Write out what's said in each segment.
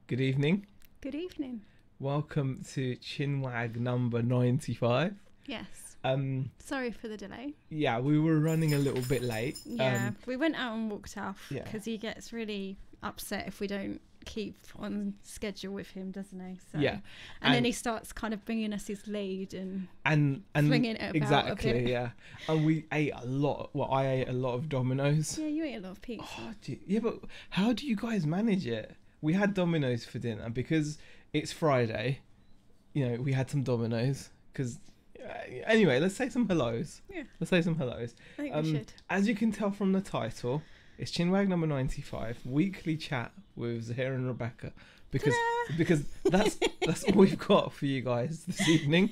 Good evening. Good evening. Welcome to Chinwag number 95. Yes. Sorry for the delay. Yeah, we were running a little bit late. Yeah, we went out and walked off Yeah. because he gets really upset if we don't keep on schedule with him, doesn't he? So, Yeah. And then he starts kind of bringing us his lead and flinging it about exactly, a bit. yeah. And we ate a lot. Well, I ate a lot of Domino's. Yeah, you ate a lot of pizza. Oh, yeah, but how do you guys manage it? We had Domino's for dinner because it's Friday. You know, we had some Domino's because. Anyway, let's say some hellos. Yeah. Let's say some hellos. I think we should. As you can tell from the title, it's Chinwag number 95, weekly chat with Zaheer and Rebecca, because that's all we've got for you guys this evening.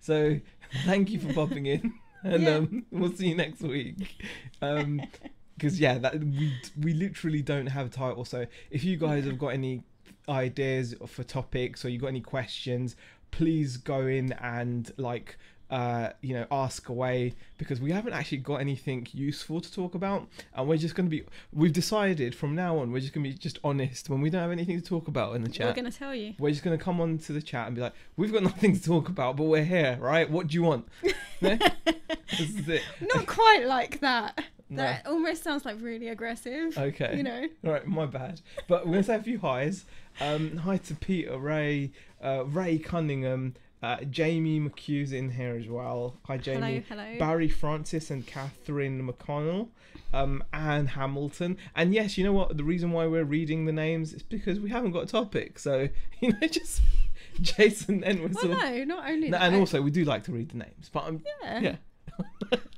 So thank you for popping in, and we'll see you next week. Because we literally don't have a title. So if you guys have got any ideas for topics or you got any questions, please go in and ask away, because we haven't actually got anything useful to talk about, and we've decided from now on we're just going to be just honest. When we don't have anything to talk about in the chat, we're going to tell you. We're just going to come on to the chat and be like, we've got nothing to talk about, but we're here, right? What do you want? This is it. Not quite like that. No. That almost sounds like really aggressive. Okay. You know. Right, my bad. But we're going to say a few highs. Hi to Peter, Ray, Ray Cunningham, Jamie McHugh's in here as well. Hi, Jamie. Hello. Barry Francis and Catherine McConnell, Anne Hamilton. And yes, you know what? The reason why we're reading the names is because we haven't got a topic. So, just Jason Entwistle. Well, no, not only that. And also, we do like to read the names. But yeah.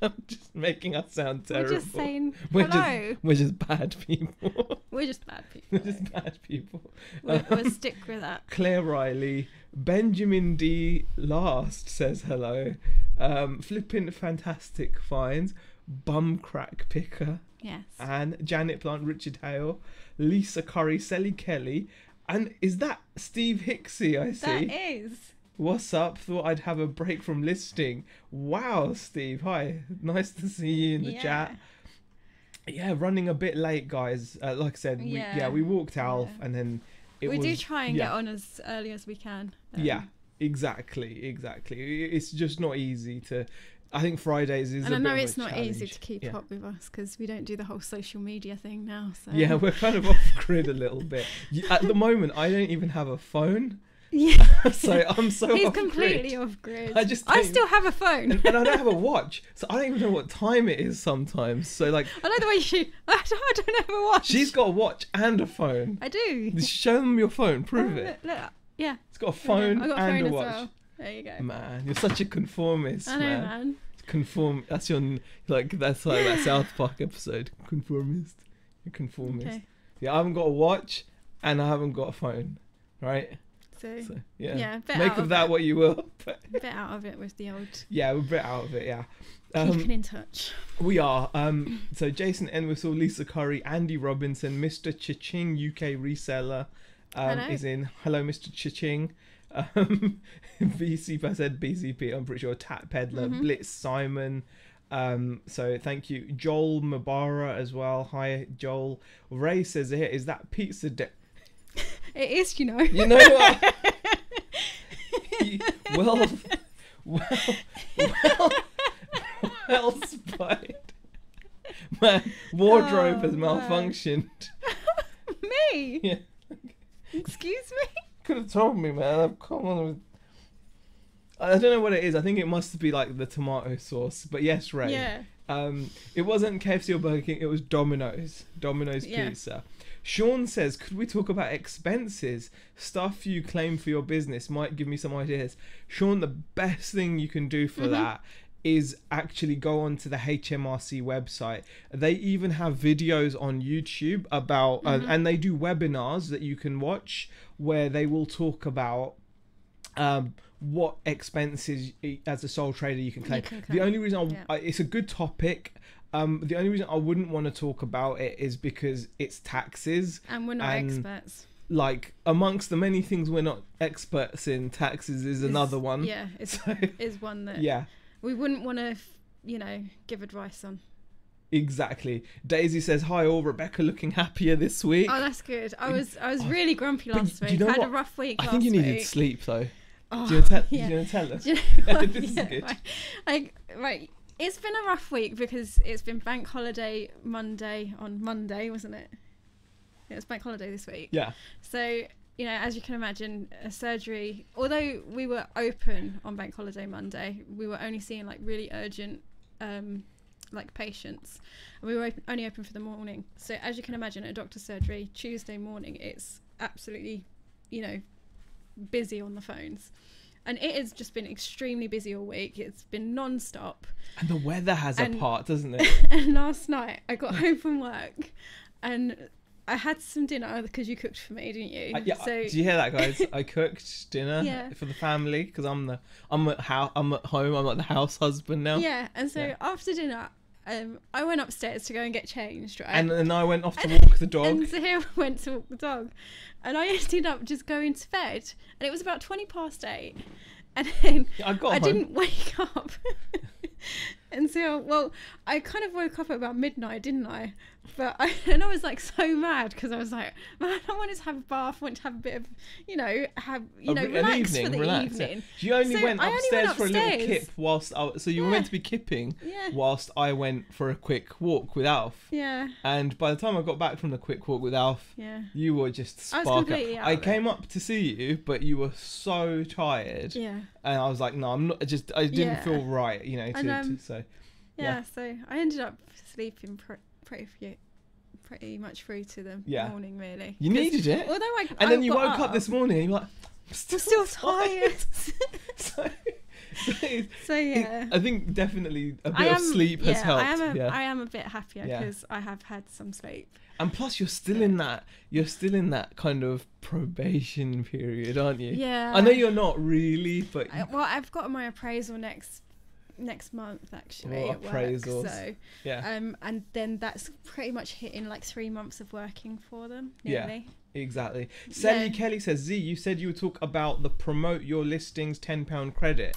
I'm just making us sound terrible. We're just saying hello. We're just bad people. We're just bad people. We're just bad people. We'll stick with that. Claire Riley, Benjamin D. Last says hello. Flippin' fantastic finds, bum crack picker. Yes. And Janet Plant, Richard Hale, Lisa Curry, Sally Kelly, and is that Steve Hicksey? I see. That is. What's up? Thought I'd have a break from listing. Wow, Steve. Hi. Nice to see you in the chat. Yeah, running a bit late, guys. Like I said, we walked out and then we do try and get on as early as we can. Yeah, exactly. It's just not easy to. I think Fridays is. And I know it's not challenge. easy to keep up with us because we don't do the whole social media thing now. So yeah, we're kind of off grid a little bit. At the moment, I don't even have a phone. Yeah. So I'm so He's off completely grid. off grid. I still have a phone. and I don't have a watch, so I don't even know what time it is sometimes. So like, I know the way I don't have a watch. She's got a watch and a phone. I do. Show them your phone. Prove it. Look, yeah. It's got a phone I've got a and phone a as watch. well. There you go. Man, you're such a conformist. I know, man. Conform. That's your that's like that South Park episode. Conformist. You're conformist. Okay. Yeah, I haven't got a watch and I haven't got a phone. Right. So yeah. Bit Make of that what you will. A bit out of it with the old. Yeah, we're a bit out of it. Yeah. Keeping in touch. We are. So Jason Entwistle, Lisa Curry, Andy Robinson, Mr. Cha-Ching, UK reseller, is in. Hello, Mr. Cha-Ching. BCP, I said BCP, I'm pretty sure. Tat Peddler, Blitz Simon. So thank you. Joel Mabara as well. Hi, Joel. Ray says here, is that pizza It is, you know. You know what? well spied. Man, wardrobe has malfunctioned. Me? Yeah. Excuse me? Could have told me, man. I've come on with. I don't know what it is. I think it must be like the tomato sauce. But yes, Ray. Yeah. It wasn't KFC or Burger King. It was Domino's. Domino's pizza. Sean says, could we talk about expenses? Stuff you claim for your business might give me some ideas. Sean, the best thing you can do for that is actually go onto the HMRC website. They even have videos on YouTube about, and they do webinars that you can watch where they will talk about what expenses as a sole trader you can claim. The only reason it's a good topic. The only reason I wouldn't want to talk about it is because it's taxes. And we're not experts. Like, amongst the many things we're not experts in, taxes is another one. Yeah, is one that yeah. we wouldn't want to, give advice on. Exactly. Daisy says, hi all, Rebecca looking happier this week. Oh, that's good. I was really grumpy last week. You know I had what? a rough week I last think you needed week. sleep though. Oh, Do you want yeah. to tell us? Do you know what? This is Yeah, good. Right. It's been a rough week because it's been bank holiday Monday on Monday, wasn't it? It was bank holiday this week. Yeah. So, you know, as you can imagine, a surgery, although we were open on bank holiday Monday, we were only seeing like really urgent like patients, and we were only open for the morning. So as you can imagine, at a doctor's surgery Tuesday morning, it's absolutely, you know, busy on the phones, and it has just been extremely busy all week. It's been non-stop, and the weather has a part, doesn't it? And last night I got home from work and I had some dinner because you cooked for me, didn't you? Yeah. So, do you hear that, guys? I cooked dinner for the family because I'm at home. I'm like the house husband now. Yeah, and so after dinner, I went upstairs to go and get changed, right? And then I went off to walk the dog. And Zaheer went to walk the dog, and I ended up just going to bed. And it was about 20 past 8, and then I didn't wake up. And so, well, I kind of woke up at about midnight, didn't I? But I was like so mad because I was like, man, I wanted to have a bath, I wanted to have a bit of, relax for the evening. You only went upstairs for a little kip whilst so you were meant to be kipping whilst I went for a quick walk with Alf. Yeah. And by the time I got back from the quick walk with Alf, you were just sparking. I came up to see you, but you were so tired. Yeah. And I was like, no, I'm not. I didn't feel right, you know. So I ended up sleeping pretty much through to the morning, really. You needed it. Although then you woke up this morning and you're like, I'm still tired. so yeah. I think definitely a bit of sleep has helped. I am a bit happier because I have had some sleep. And plus you're still in that kind of probation period, aren't you? Yeah. I know you're not really, but I've got my appraisal next month actually at work, so and then that's pretty much hitting like 3 months of working for them nearly. Exactly. Sally Kelly says, Z, you said you would talk about the promote your listings £10 credit.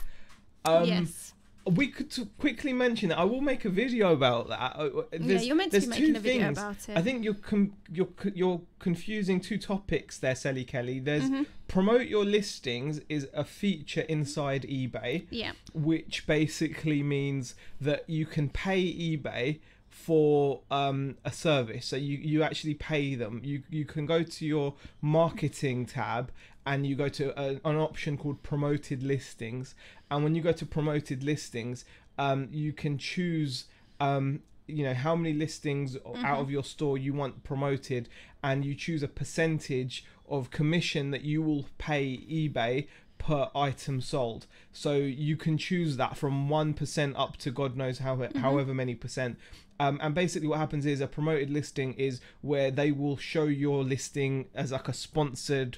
Yes. We could quickly mention that. I will make a video about that. You're meant to be making a video about it. I think you're confusing two topics there, Sally Kelly. There's promote your listings is a feature inside eBay, which basically means that you can pay eBay for a service. So you actually pay them. You can go to your marketing tab and you go to an option called promoted listings, and when you go to promoted listings, you can choose how many listings out of your store you want promoted, and you choose a percentage of commission that you will pay eBay per item sold. So you can choose that from 1% up to God knows however many percent. And basically what happens is a promoted listing is where they will show your listing as like a sponsored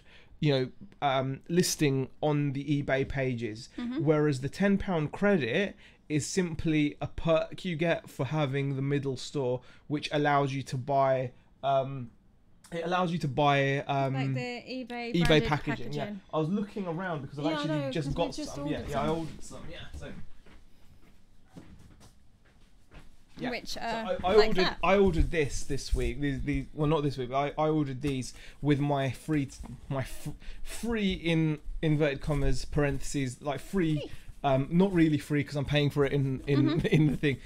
listing on the eBay pages, whereas the £10 credit is simply a perk you get for having the middle store, which allows you to buy like the eBay packaging. Yeah, I was looking around because I've actually just got some. I ordered some. Yeah. Which so I ordered this week. Well, not this week, but I ordered these with my free in inverted commas parentheses, like free. Not really free because I'm paying for it in the thing.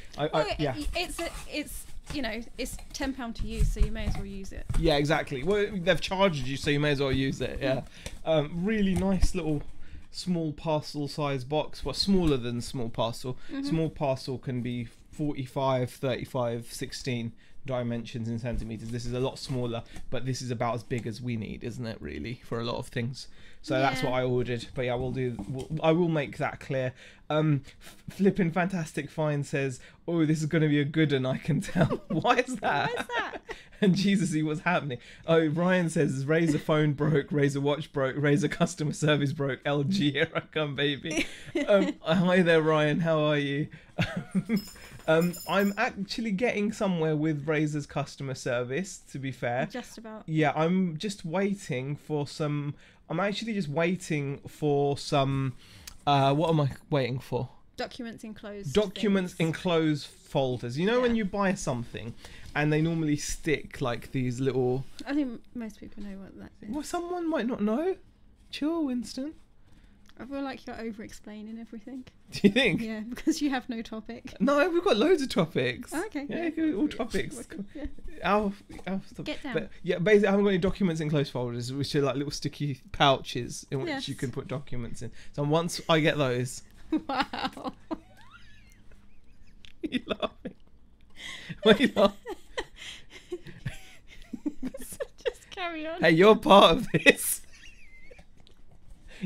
It's £10 to use, so you may as well use it. Yeah, exactly. Well, they've charged you, so you may as well use it. Yeah. Really nice little small parcel size box. Well, smaller than small parcel. Small parcel can be 45, 35, 16 dimensions in centimeters. This is a lot smaller, but this is about as big as we need, isn't it, really, for a lot of things. So that's what I ordered. But yeah, I will make that clear. Flippin' Fantastic Fine says, oh, this is going to be a good one, I can tell. Why is that? Why is that? And Jesus, what's happening? Oh, Ryan says, Razer phone broke, Razer watch broke, Razer customer service broke, LG, here I come, baby. Hi there, Ryan, how are you? I'm actually getting somewhere with Razer's customer service, to be fair. Just about. Yeah, I'm just waiting for some... I'm actually just waiting for some... what am I waiting for? Documents enclosed. Documents things. enclosed folders. You know when you buy something, and they normally stick like these little. I think most people know what that is. Well, someone might not know. Chill, Winston. I feel like you're over-explaining everything. Do you think? Yeah, because you have no topic. No, we've got loads of topics. Oh, okay. Yeah, all topics. Yeah. Our Get down. But yeah, basically, I haven't got any documents enclosed folders, which are like little sticky pouches in which Yes. you can put documents in. So once I get those. Wow. You laughing? Why are you laughing? Just carry on. Hey, you're part of this.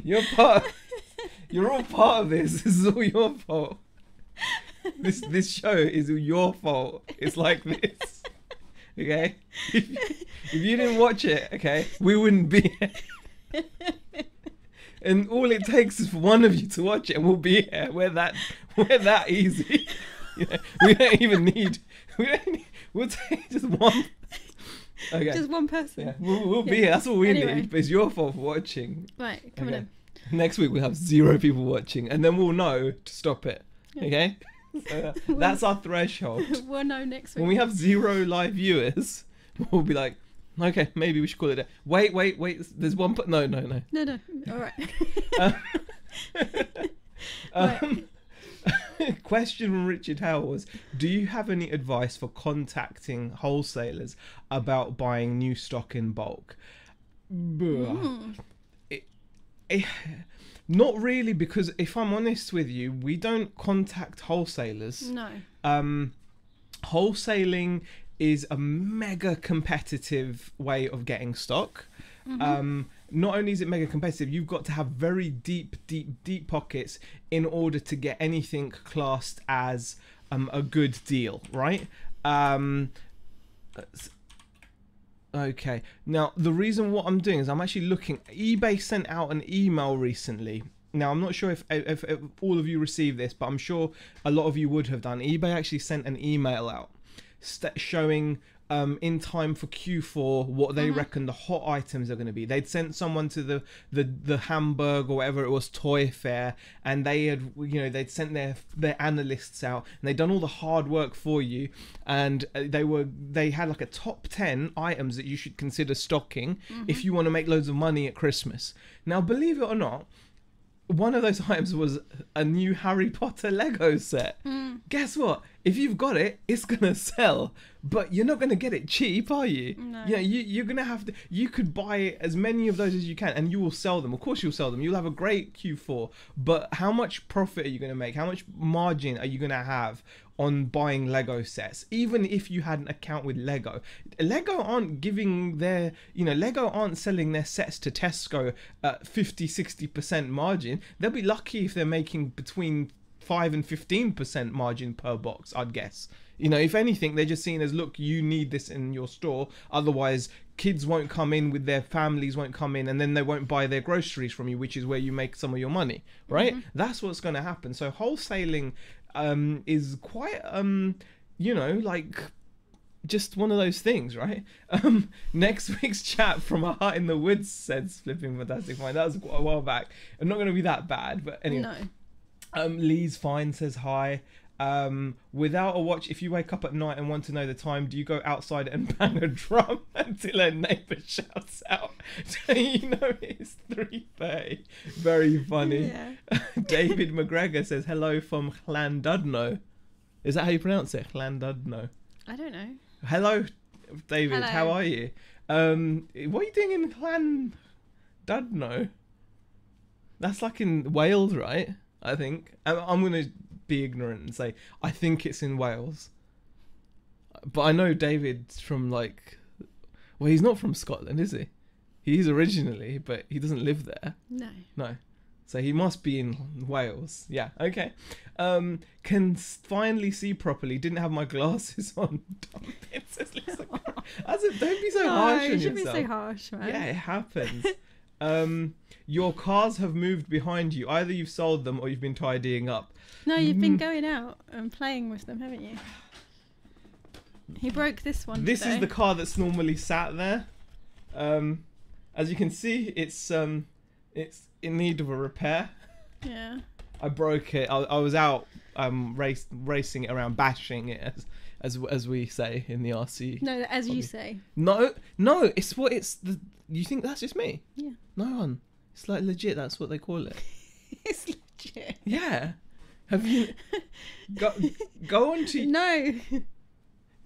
You're all part of this. This is all your fault. This show is your fault. It's like this. Okay? If you didn't watch it, okay, we wouldn't be here. And all it takes is for one of you to watch it and we'll be here. We're that easy. You know, we don't even need we'll take just one. Okay. Just one person. Yeah, we'll be here. That's all we Anyway. need. But it's your fault for watching. Right, coming in. Next week we'll have 0 people watching, and then we'll know to stop it. Okay, so that's our threshold. We'll know next week. When we have 0 live viewers, we'll be like, okay, maybe we should call it a... Wait. There's one. No. No. All right. Um, question from Richard Howe was, do you have any advice for contacting wholesalers about buying new stock in bulk? Not really, because if I'm honest with you, we don't contact wholesalers. No. Wholesaling is a mega competitive way of getting stock. Not only is it mega competitive, you've got to have very deep pockets in order to get anything classed as a good deal, right? Okay, now the reason what I'm doing is I'm actually looking. eBay sent out an email recently. Now I'm not sure if all of you received this, but I'm sure a lot of you would have done. eBay actually sent an email out showing in time for Q4 what they reckon the hot items are going to be. They'd sent someone to the Hamburg or whatever it was toy fair, and they had, you know, they'd sent their analysts out and they'd done all the hard work for you, and they had like a top 10 items that you should consider stocking if you want to make loads of money at Christmas. Now, believe it or not, one of those items was a new Harry Potter Lego set. Guess what? If you've got it, it's gonna sell, but you're not gonna get it cheap, are you? No. You know, you're gonna have to. You could buy as many of those as you can, and you will sell them. Of course, you'll sell them. You'll have a great Q4. But how much profit are you gonna make? How much margin are you gonna have on buying Lego sets? Even if you had an account with Lego aren't giving their, you know, Lego aren't selling their sets to Tesco at 50-60% margin. They'll be lucky if they're making between 5 and 15% margin per box, I'd guess. You know, if anything, they're just seen as, look, you need this in your store, otherwise kids won't come in with their families, won't come in, and then they won't buy their groceries from you, which is where you make some of your money, right? That's what's going to happen. So wholesaling is quite you know, like just one of those things, right? Next week's chat from A Hut in the Woods said flipping fantastic fine. That was quite a while back. I'm not going to be that bad, but anyway. No. Lee's fine says hi. Without a watch, if you wake up at night and want to know the time, do you go outside and bang a drum until a neighbour shouts out so you know it's 3:30? Very funny. Yeah. David McGregor says hello from Llandudno. Is that how you pronounce it? Llandudno. I don't know. Hello, David. Hello. How are you? What are you doing in Llandudno? That's like in Wales, right? I think. I'm going to be ignorant and say I think it's in Wales. But I know David's from like... Well, he's not from Scotland, is he? He's originally, but he doesn't live there. No. So he must be in Wales. Yeah, okay. Can finally see properly. Didn't have my glasses on. Don't be so harsh on you shouldn't yourself. be so harsh, man. Yeah, it happens. Your cars have moved behind you. Either you've sold them or you've been tidying up. No, you've been going out and playing with them, haven't you? He broke this one This today. is the car that's normally sat there. As you can see, it's in need of a repair. Yeah. I broke it. I was out racing it around, bashing it as we say in the RC. No, as hobby. you say. No, it's what it's the. You think that's just me? Yeah. No one. It's like legit. That's what they call it. It's legit. Yeah. Have you go onto No.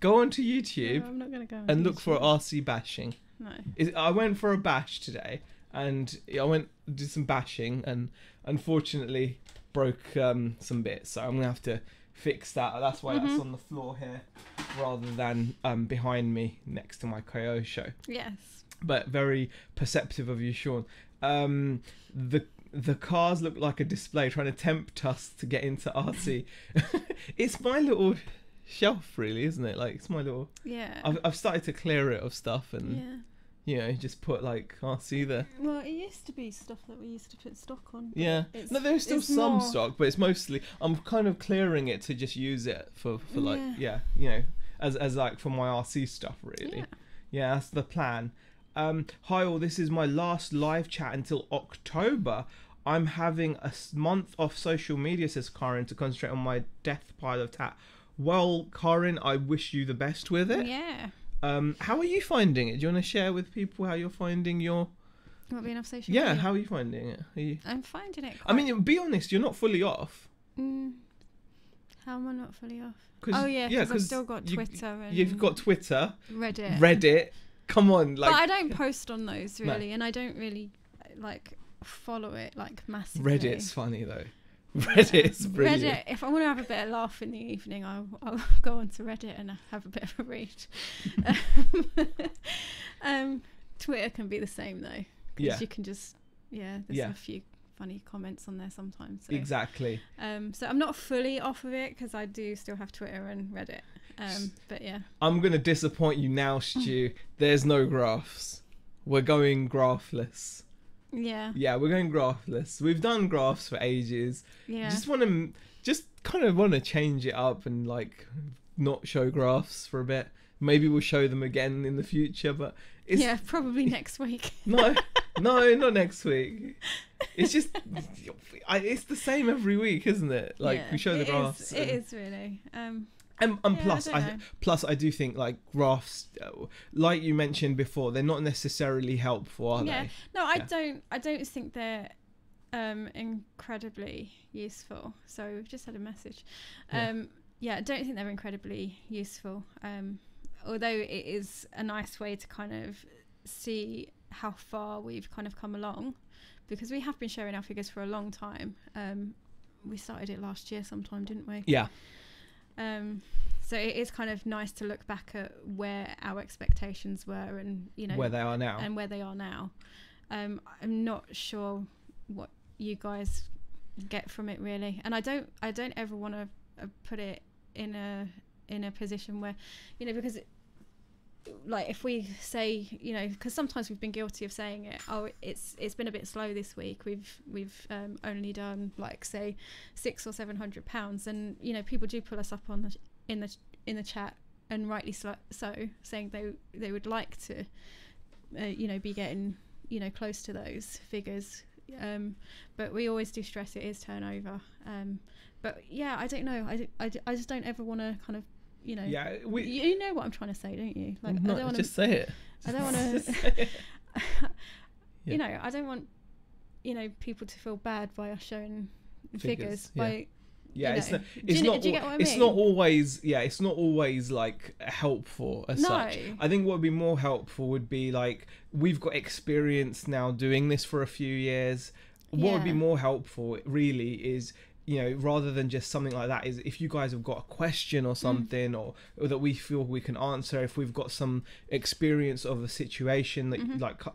Go onto YouTube. No, I'm not gonna go. And look for RC bashing. No. I went for a bash today, and I did some bashing, and unfortunately broke some bits. So I'm gonna have to fix that. That's why that's on the floor here, rather than behind me next to my Kyosho. Yes. But very perceptive of you, Sean. The cars look like a display trying to tempt us to get into RC. It's my little shelf, really, isn't it? Like, it's my little. Yeah. I've started to clear it of stuff and just put like RC there. Well, it used to be stuff that we used to put stock on. Yeah. No, there's still some stock, but it's mostly I'm kind of clearing it to just use it for like as like for my RC stuff, really. Yeah, that's the plan. Hi all, this is my last live chat until October. I'm having a month off social media, says Karen, to concentrate on my death pile of tat. Well, Karen, I wish you the best with it. Yeah. How are you finding it? Do you want to share with people how you're finding your... What, being off social media? Yeah, how are you finding it? I'm finding it I mean, be honest, you're not fully off. How am I not fully off? Oh, yeah, because I've still got Twitter. And you've got Twitter. Reddit. Come on. Like, but I don't post on those, really, and I don't really, follow it, massively. Reddit's funny, though. Reddit's brilliant. Reddit, if I want to have a bit of laugh in the evening, I'll go onto Reddit and have a bit of a read. Twitter can be the same, though. Because you can just, there's a few funny comments on there sometimes. So. Exactly. So I'm not fully off of it because I do still have Twitter and Reddit. But yeah. I'm going to disappoint you now, Stu. There's no graphs. We're going graphless. Yeah. Yeah, we're going graphless. We've done graphs for ages. Yeah. Just kind of want to change it up and not show graphs for a bit. Maybe we'll show them again in the future, but probably next week. No, not next week. It's just it's the same every week, isn't it? We show the graphs. It is really. And plus I do think graphs, like you mentioned before, they're not necessarily helpful, are they? No, I don't think they're incredibly useful. So we've just had a message. I don't think they're incredibly useful. Although it is a nice way to kind of see how far we've kind of come along, because we have been sharing our figures for a long time. We started it last year sometime, didn't we? Yeah. So it is kind of nice to look back at where our expectations were and, where they are now. And where they are now. I'm not sure what you guys get from it, really. And I don't ever want to put it in a position where, because if we say, because sometimes we've been guilty of saying it, it's been a bit slow this week, we've only done say £600 or £700, and people do pull us up on in the chat, and rightly so, saying they would like to be getting close to those figures, but we always do stress it is turnover, but I don't know, I just don't ever want to kind of you know what I'm trying to say, don't you? I don't want to just say it. I don't want to I don't want people to feel bad by us showing figures by do you get what I mean? It's not always helpful as such. I think what would be more helpful would be we've got experience now doing this for a few years. What would be more helpful really is rather than just something like that, is if you guys have got a question or something or that we feel we can answer, if we've got some experience of a situation that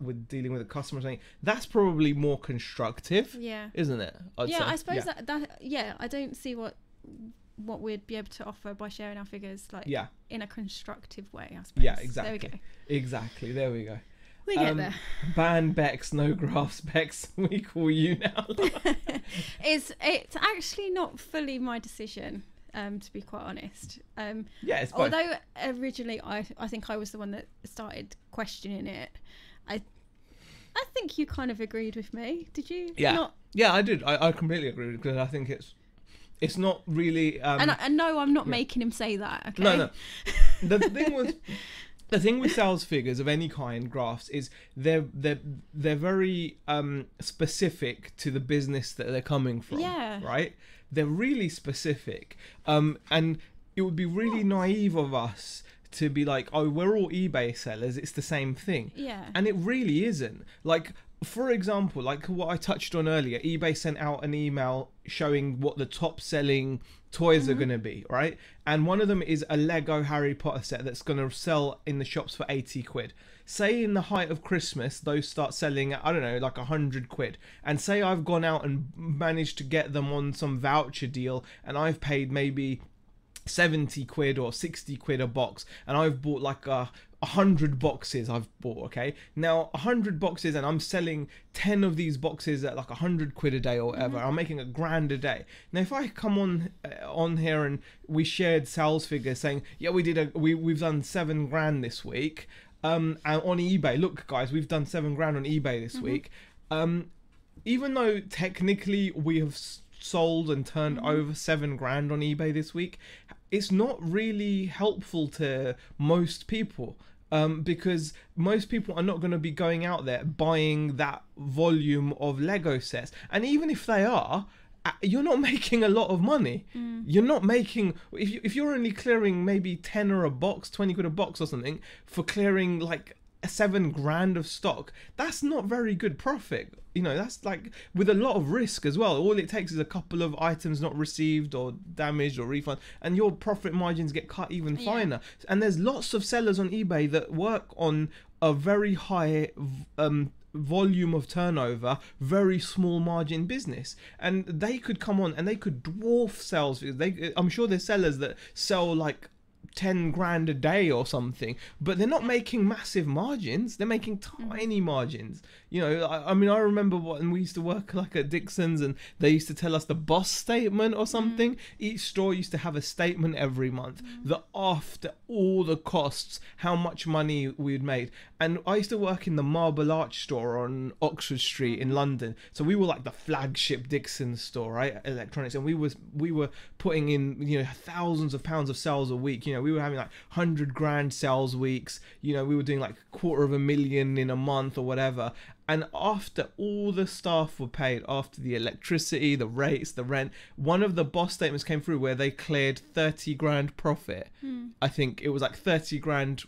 with dealing with a customer or something, that's probably more constructive, isn't it? I suppose that I don't see what we'd be able to offer by sharing our figures in a constructive way, I suppose. Yeah, exactly. There we go. Exactly, there we go. We get there. Ban Bex, no graphs Bex, we call you now. It's actually not fully my decision, to be quite honest. It's both. Although originally I think I was the one that started questioning it. I think you kind of agreed with me. Did you? Yeah. Yeah, I did. I completely agree with it, because I think it's not really. And no, I'm not making him say that. Okay. No. The thing with sales figures of any kind, graphs, is they're very specific to the business that they're coming from. Yeah. Right. They're really specific. And it would be really naive of us to be like, oh, we're all eBay sellers, it's the same thing. Yeah. And it really isn't. Like, for example, like what I touched on earlier, eBay sent out an email showing what the top selling toys are going to be, right? And one of them is a Lego Harry Potter set that's going to sell in the shops for 80 quid. Say in the height of Christmas, those start selling at, I don't know, like 100 quid. And say I've gone out and managed to get them on some voucher deal, and I've paid maybe 70 quid or 60 quid a box, and I've bought like 100 boxes I've bought. Okay, now 100 boxes, and I'm selling 10 of these boxes at like 100 quid a day or whatever. I'm making £1,000 a day. Now if I come on here and we shared sales figures saying, yeah, we've done £7,000 this week, and on eBay, look guys, we've done £7,000 on eBay this week, even though technically we have sold and turned over £7,000 on eBay this week, it's not really helpful to most people, because most people are not going to be going out there buying that volume of Lego sets. And even if they are, you're not making a lot of money. You're not making, if you're only clearing maybe 10 or a box, 20 quid a box or something for clearing like £7,000 of stock, that's not very good profit. You know, that's like with a lot of risk as well. All it takes is a couple of items not received or damaged or refund, and your profit margins get cut even finer. And there's lots of sellers on eBay that work on a very high volume of turnover, very small margin business, and they could come on and they could dwarf sales. I'm sure there's sellers that sell like £10,000 a day or something, but they're not making massive margins. They're making tiny margins. You know, I mean, I remember when we used to work like at Dixon's, and they used to tell us the boss statement or something. Each store used to have a statement every month that after all the costs, how much money we'd made. And I used to work in the Marble Arch store on Oxford Street in London, so we were like the flagship Dixon's store, right, electronics, and we were putting in, you know, thousands of pounds of sales a week. You know, we were having like £100,000 sales weeks. You know, we were doing like £250,000 in a month or whatever. And after all the staff were paid, after the electricity, the rates, the rent, one of the boss statements came through where they cleared £30,000 profit. I think it was like £30,000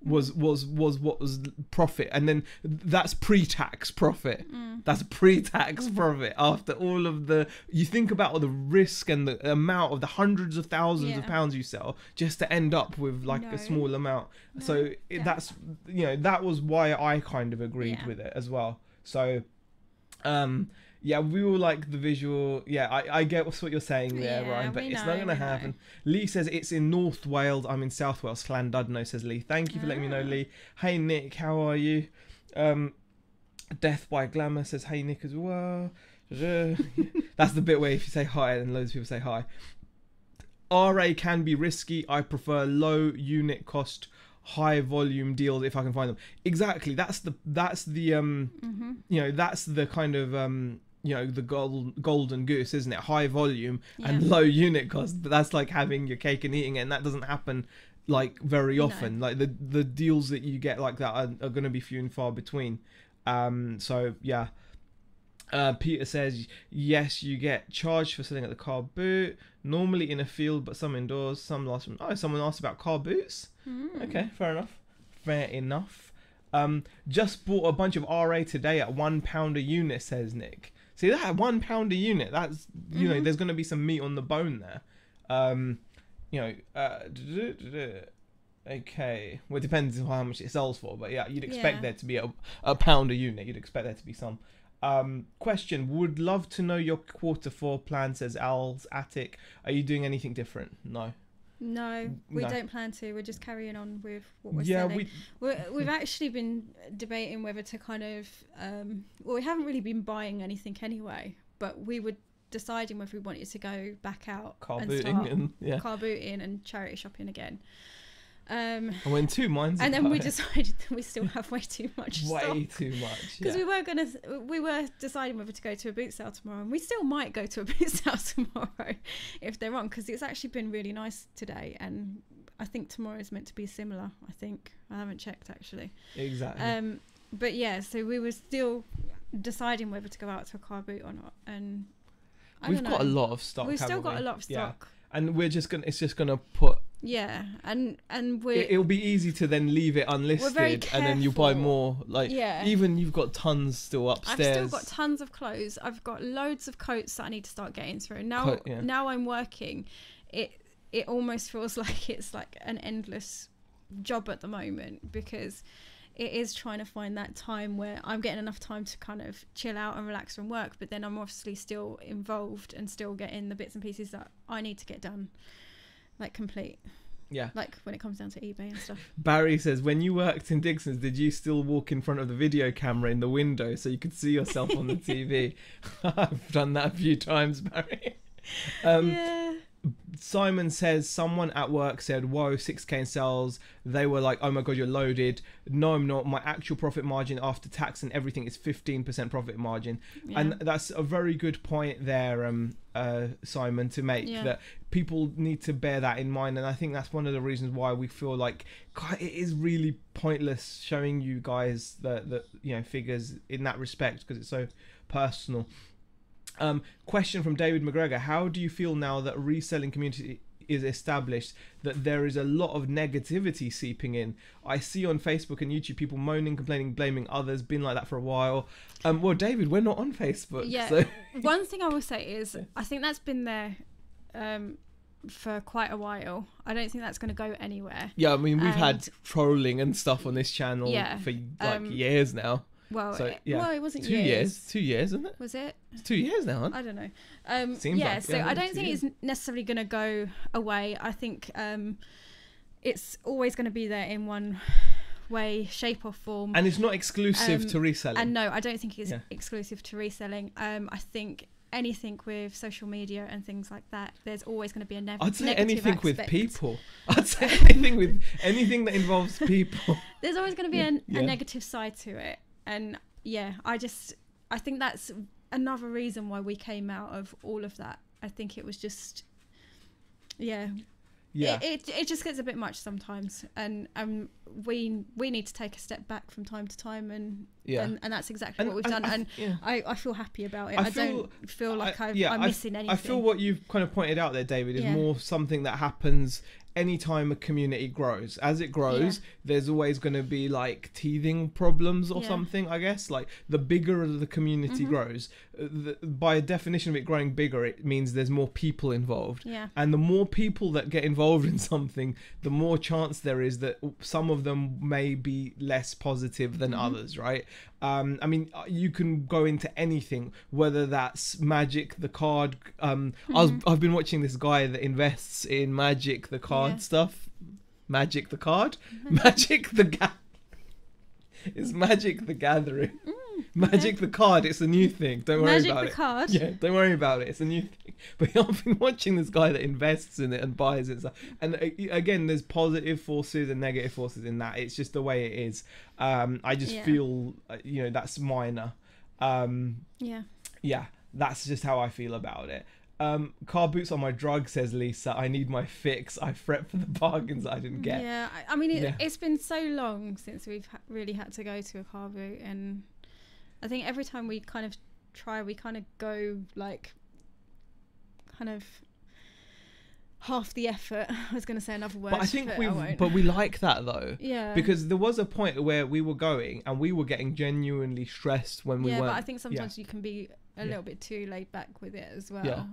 was what was profit, and then that's pre-tax profit. That's pre-tax profit after all of the, you think about all the risk and the amount of the hundreds of thousands of pounds you sell just to end up with like a small amount. So that's, you know, that was why I kind of agreed with it as well. So yeah, we will like the visual. Yeah, I get what you're saying there, Ryan, but it's not going to happen. Lee says it's in North Wales. I'm in South Wales. Llandudno, says Lee. Thank you for letting me know, Lee. Hey, Nick, how are you? Death by Glamour says, hey, Nick, as well. That's the bit where if you say hi, then loads of people say hi. RA can be risky. I prefer low unit cost, high volume deals if I can find them. Exactly. That's the you know, that's the kind of you know, the golden goose, isn't it? High volume and low unit cost. But that's like having your cake and eating it, and that doesn't happen like very often. Like the deals that you get like that are going to be few and far between. So yeah. Peter says, yes, you get charged for selling at the car boot, normally in a field, but some indoors, some last from... Oh, someone asked about car boots. Okay, fair enough. Just bought a bunch of RA today at £1 a unit, says Nick. See that, £1 a unit, that's, you know, there's going to be some meat on the bone there. You know, okay, well, it depends on how much it sells for, but yeah, you'd expect there to be a pound a unit. You'd expect there to be some. Question, would love to know your Q4 plan, says Al's Attic. Are you doing anything different? No, we don't plan to. We're just carrying on with what we're selling. We've actually been debating whether to kind of well, we haven't really been buying anything anyway, but we were deciding whether we wanted to go back out car booting and charity shopping again. And we're in two minds. And then we decided that we still have way too much stock. Way too much. Because we were deciding whether to go to a boot sale tomorrow, and we still might go to a boot sale tomorrow if they're on, because it's actually been really nice today, and I think tomorrow is meant to be similar. I haven't checked actually. Exactly. But yeah, so we were still deciding whether to go out to a car boot or not, and we've got a lot of stock. We've still got a lot of stock. Yeah. And it's just gonna put. Yeah, and it'll be easy to then leave it unlisted, and then you buy more. Like, even you've got tons still upstairs. I've still got tons of clothes. I've got loads of coats that I need to start getting through. Now I'm working. It almost feels like it's like an endless job at the moment, because it is trying to find that time where I'm getting enough time to kind of chill out and relax from work, but then I'm obviously still involved and still getting the bits and pieces that I need to get done, like complete. Yeah. Like when it comes down to eBay and stuff. Barry says, when you worked in Dixon's, did you still walk in front of the video camera in the window so you could see yourself on the TV? I've done that a few times, Barry. Yeah. Simon says, someone at work said, whoa, 6k in sales. They were like, oh my god, you're loaded. No, I'm not. My actual profit margin after tax and everything is 15% profit margin. Yeah. And that's a very good point there, Simon, to make, that people need to bear that in mind. And I think that's one of the reasons why we feel like, God, it is really pointless showing you guys the figures in that respect, because it's so personal. Question from David McGregor: how do you feel now that reselling community is established, that there is a lot of negativity seeping in? I see on Facebook and YouTube people moaning, complaining, blaming others. Been like that for a while. Well, David, we're not on Facebook. Yeah. So. One thing I will say is, I think that's been there for quite a while. I don't think that's going to go anywhere. Yeah, I mean, we've had trolling and stuff on this channel for like years now. Well, so, it wasn't 2 years. 2 years, isn't it? Was it? It's 2 years now, huh? I don't know. Seems like, so I don't think it's necessarily going to go away. I think it's always going to be there in one way, shape or form. And it's not exclusive to reselling. And no, I don't think it's exclusive to reselling. I think anything with social media and things like that, there's always going to be a negative aspect. I'd say anything with people. I'd say anything that involves people. There's always going to be a negative side to it. And I think that's another reason why we came out of all of that. I think it was just, it just gets a bit much sometimes, and we need to take a step back from time to time, and that's exactly what we've done. I feel happy about it. I don't feel like I'm missing anything. I feel what you've kind of pointed out there, David, is more something that happens anytime a community grows. As it grows, there's always going to be like teething problems or something, I guess. Like the bigger the community grows, by definition of it growing bigger, it means there's more people involved. And the more people that get involved in something, the more chance there is that some of them may be less positive than others, right? I mean, you can go into anything, whether that's Magic the card. I've been watching this guy that invests in Magic the card stuff. Magic the card? Magic the It's Magic the Gathering. Magic the card, it's a new thing. Don't worry about it. Magic the card? Yeah, don't worry about it. It's a new thing. But I've been watching this guy that invests in it and buys it and stuff. And again, there's positive forces and negative forces in that. It's just the way it is. I just feel, that's minor. That's just how I feel about it. Car boots are my drug, says Lisa. I need my fix. I fret for the bargains I didn't get. Yeah, I mean, it's been so long since we've really had to go to a car boot, and I think every time we kind of try, we kind of go like kind of half the effort. I was going to say another word, but I think we like that though. Yeah. Because there was a point where we were going and we were getting genuinely stressed when we weren't. Yeah, but I think sometimes you can be a little bit too laid back with it as well. Yeah.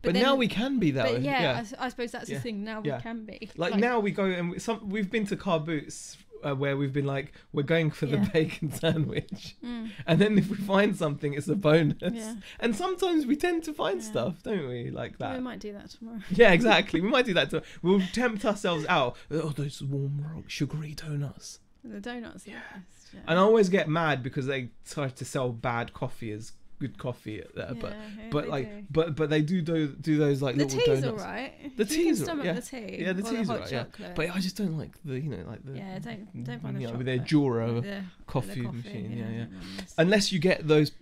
But then, now we can be though. But I suppose that's the thing. Now we can be. Like now we go and we've been to car boots where we've been like, we're going for the bacon sandwich, and then if we find something, it's a bonus. And sometimes we tend to find stuff, don't we, like that. We might do that tomorrow. Yeah, exactly. We might do that tomorrow. We'll tempt ourselves out. Oh, those warm, sugary donuts. The donuts are the best. Yeah. And I always get mad because they try to sell bad coffee as good coffee there, Yeah, but they like do. but they do those like The little tea's donuts. alright. The You can tea's stomach yeah. the tea. Yeah, the or tea's hot right. chocolate. Yeah, but I just don't like the like the Yeah, don't buy the with chocolate. their Jura The coffee coffee, machine. Yeah. Nice. Unless you get those,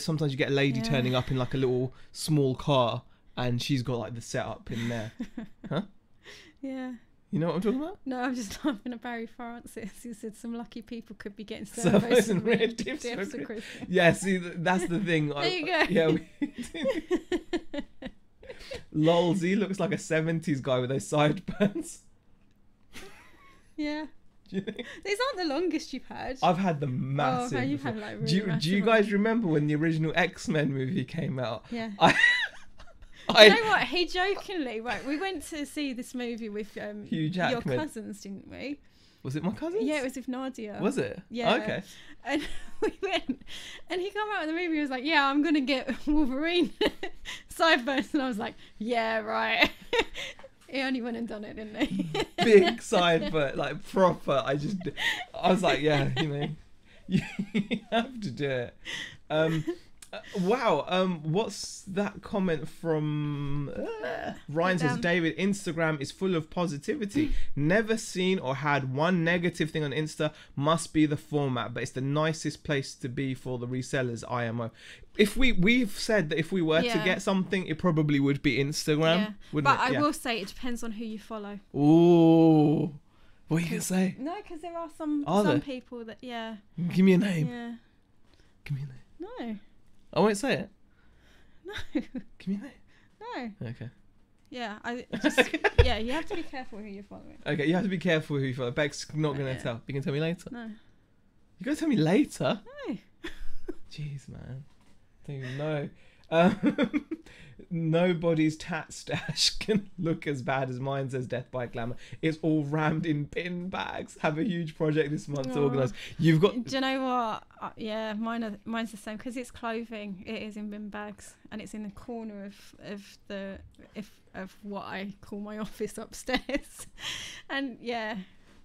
sometimes you get a lady Yeah. turning up in like a little small car, and she's got like the setup in there. Huh? Yeah. You know what I'm talking about? No, I'm just laughing at Barry Francis. He said some lucky people could be getting Servos servos and and red red dips dips for for Christmas. Yeah, see, that's the thing. There you go. Yeah. Lol, Z looks like a 70s guy with those sideburns. Yeah. Do you think? These aren't the longest you've had. I've had them massive. Oh, you've before. had like really do you massive guys ones. remember when the original X-Men movie came out? Yeah. I You know what? He jokingly, right, we went to see this movie with Hugh your Jackman. cousins, didn't we? Was it my cousins? Yeah, it was with Nadia. Was it? Yeah. Okay. And we went, and he came out of the movie and was like, yeah, I'm going to get Wolverine sideburns. And I was like, yeah, right. He only went and done it, didn't he? Big sideburn, like proper. I was like, yeah, you have to do it. Wow. What's that comment from Ryan says, David, Instagram is full of positivity. Never seen or had one negative thing on Insta. Must be the format, but it's the nicest place to be for the resellers, IMO. If we've said that if we were to get something, it probably would be Instagram. Yeah. Wouldn't But it? I will say it depends on who you follow. Ooh. What are you gonna say? No, because there are some there? people that, yeah. Give me a name. Yeah. Give me a name. No. I won't say it. No. Give me a name. No. Okay. Yeah, yeah, you have to be careful who you're following. Okay, you have to be careful who you follow. Beck's not going to Yeah. tell. You can tell me later. No. You're going to tell me later? No. Jeez, man. Don't even know. Nobody's tat stash can look as bad as mine, says Death by Glamour. It's all rammed in bin bags. Have a huge project this month to organise. You've got... Do you know what? Yeah, mine's the same because it's clothing. It is in bin bags and it's in the corner of what I call my office upstairs. And yeah,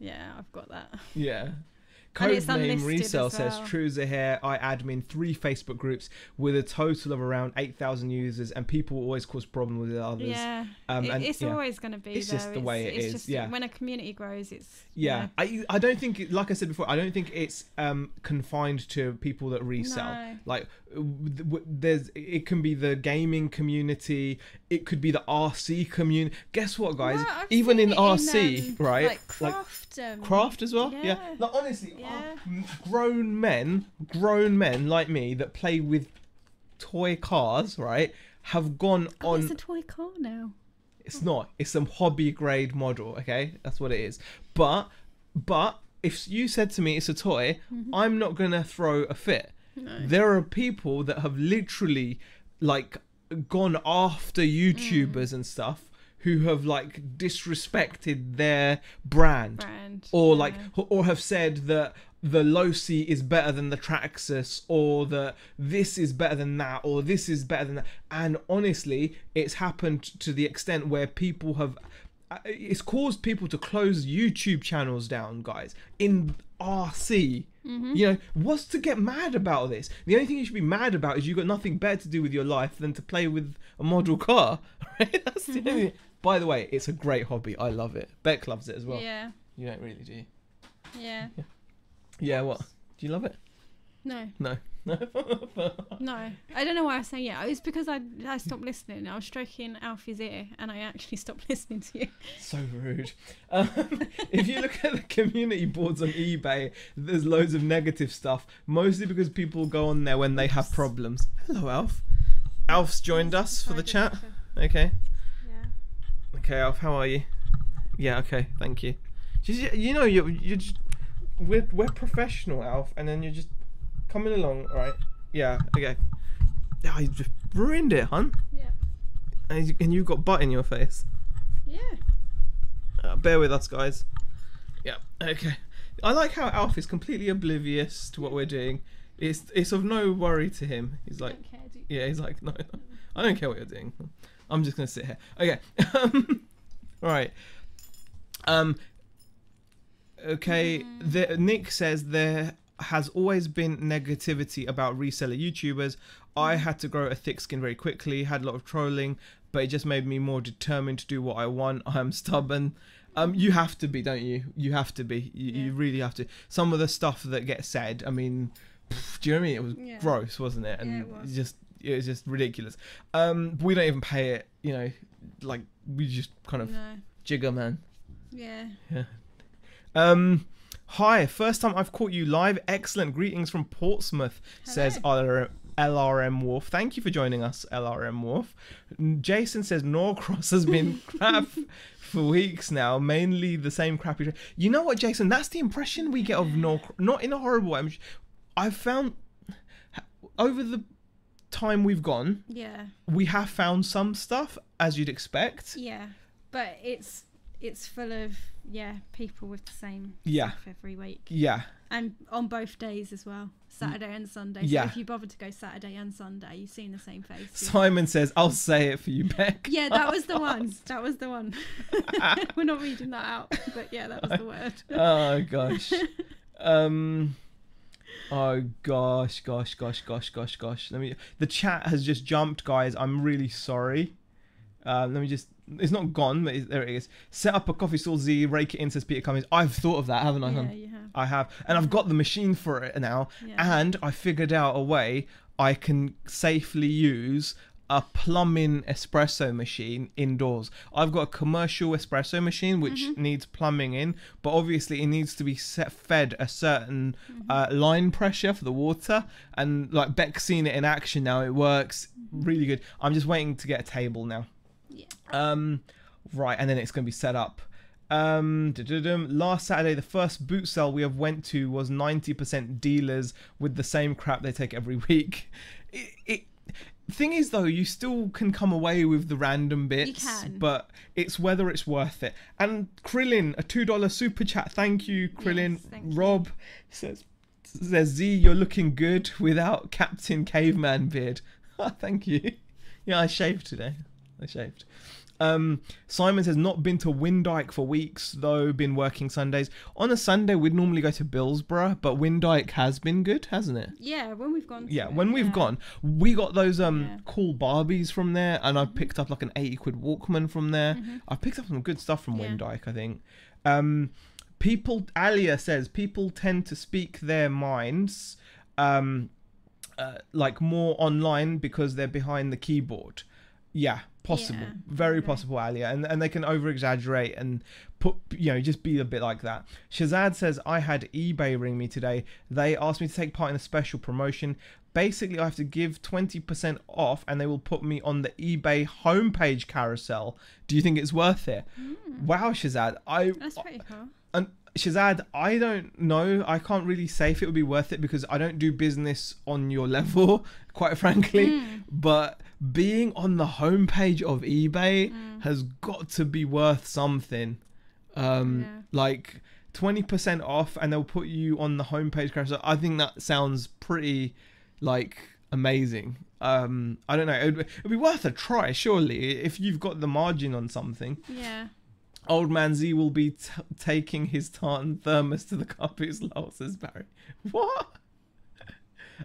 I've got that. Yeah. And it's Codename unlisted Resell as says, well. True Zaheer, I admin 3 Facebook groups with a total of around 8,000 users, and people always cause problems with others. Yeah, it's always going to be It's there. just the way it is, Just, yeah. When a community grows, it's... Yeah, I don't think, like I said before, I don't think it's confined to people that resell. No. Like, it can be the gaming community, it could be the RC community. Guess what, guys? No, I've Even seen in it RC, right? Like craft. Craft as well? Yeah. Yeah. Like, honestly, Yeah. grown men like me that play with toy cars, right, have gone on... It's a toy car now. It's not. It's some hobby grade model, okay? That's what it is. But if you said to me it's a toy, I'm not going to throw a fit. No. There are people that have literally like gone after YouTubers and stuff who have like disrespected their brand. Or like or have said that the Losi is better than the Traxxas, or that this is better than that, or this is better than that. And honestly, it's happened to the extent where people have... It's caused people to close YouTube channels down, guys, in RC. You know, what's to get mad about this? The only thing you should be mad about is you've got nothing better to do with your life than to play with a model car. Right? That's the only... By the way, it's a great hobby. I love it. Beck loves it as well. Yeah. You don't really, do you? Yeah. Yeah, what? Do you love it? No. No. No. I don't know why I say yeah. It's because I stopped listening. I was stroking Alfie's ear and I actually stopped listening to you. So rude. If you look at the community boards on eBay, there's loads of negative stuff, mostly because people go on there when they have problems. Hello, Alf. Alf's joined us for the chat. Okay. Yeah. Okay, Alf, how are you? Yeah, okay, thank you. You know, you're just... We're professional, Alf, and then you're just coming along, right? Yeah, okay. Yeah, you just ruined it, hun. Yeah. And you've got butt in your face. Yeah. Bear with us, guys. Yeah, okay. I like how Alf is completely oblivious to what we're doing. It's of no worry to him. He's like, Don't care, do you? yeah, he's like, no, I don't care what you're doing. I'm just gonna sit here. Okay. Right. Okay. Nick says there has always been negativity about reseller YouTubers. I had to grow a thick skin very quickly, had a lot of trolling, but it just made me more determined to do what I want. I am stubborn. You have to be, don't you? You have to be. You really have to. Some of the stuff that gets said, I mean, do you know what I mean? It was gross, wasn't it? And it was just ridiculous. We don't even pay it, you know, like we just kind of jigger, man. Yeah. Hi, first time I've caught you live. Excellent greetings from Portsmouth. Hello. Says LRM Wolf. Thank you for joining us, LRM Wolf. Jason says Norcross has been crap for weeks now, mainly the same crappy. You know what, Jason? That's the impression we get of Norcross. Not in a horrible way. I've found over the time we've gone, we have found some stuff, as you'd expect. Yeah, but it's full of people with the same stuff every week. Yeah, and on both days as well, Saturday and Sunday. So if you bother to go Saturday and Sunday, you've seen the same face. Simon says, "I'll say it for you, Beck." Yeah, that was the one. That was the one. We're not reading that out, but yeah, that was the word. Oh gosh. Oh gosh. The chat has just jumped, guys. I'm really sorry. Let me just. It's not gone, but there it is. Set up a coffee stall, Z, rake it in, says Peter Cummings. I've thought of that, haven't I? Yeah, you have. I have. And I've got the machine for it now. Yeah. And I figured out a way I can safely use a plumbing espresso machine indoors. I've got a commercial espresso machine which needs plumbing in, but obviously it needs to be fed a certain line pressure for the water. And like Beck's seen it in action now. It works really good. I'm just waiting to get a table now. Right, and then it's going to be set up. Last Saturday, the first boot sale we have went to was 90% dealers with the same crap they take every week. Thing is, though, you still can come away with the random bits, but it's whether it's worth it. And Krillin, a $2 super chat. Thank you, Krillin. Yes, thank Rob you. says Z, you're looking good without Captain Caveman beard. Thank you. Yeah, I shaved today. Simon says, not been to Windyke for weeks, though been working Sundays. On a Sunday, we'd normally go to Billsborough, but Windyke has been good, hasn't it? Yeah, when we've gone. We've gone, we got those cool Barbies from there, and I picked up like an 80 quid Walkman from there. I picked up some good stuff from Windyke, I think. Alia says, people tend to speak their minds like more online because they're behind the keyboard. Yeah, possible. Very possible, Alia. And they can over-exaggerate and put, just be a bit like that. Shazad says, I had eBay ring me today. They asked me to take part in a special promotion. Basically, I have to give 20% off and they will put me on the eBay homepage carousel. Do you think it's worth it? Wow, Shazad. That's pretty cool. And Shazad, I don't know. I can't really say if it would be worth it because I don't do business on your level, quite frankly. But being on the homepage of eBay has got to be worth something. Like 20% off and they'll put you on the homepage carousel. I think that sounds pretty amazing. I don't know. It'd be worth a try, surely, if you've got the margin on something. Yeah. Old man Z will be taking his tartan thermos to the carpets, lol, says Barry. What?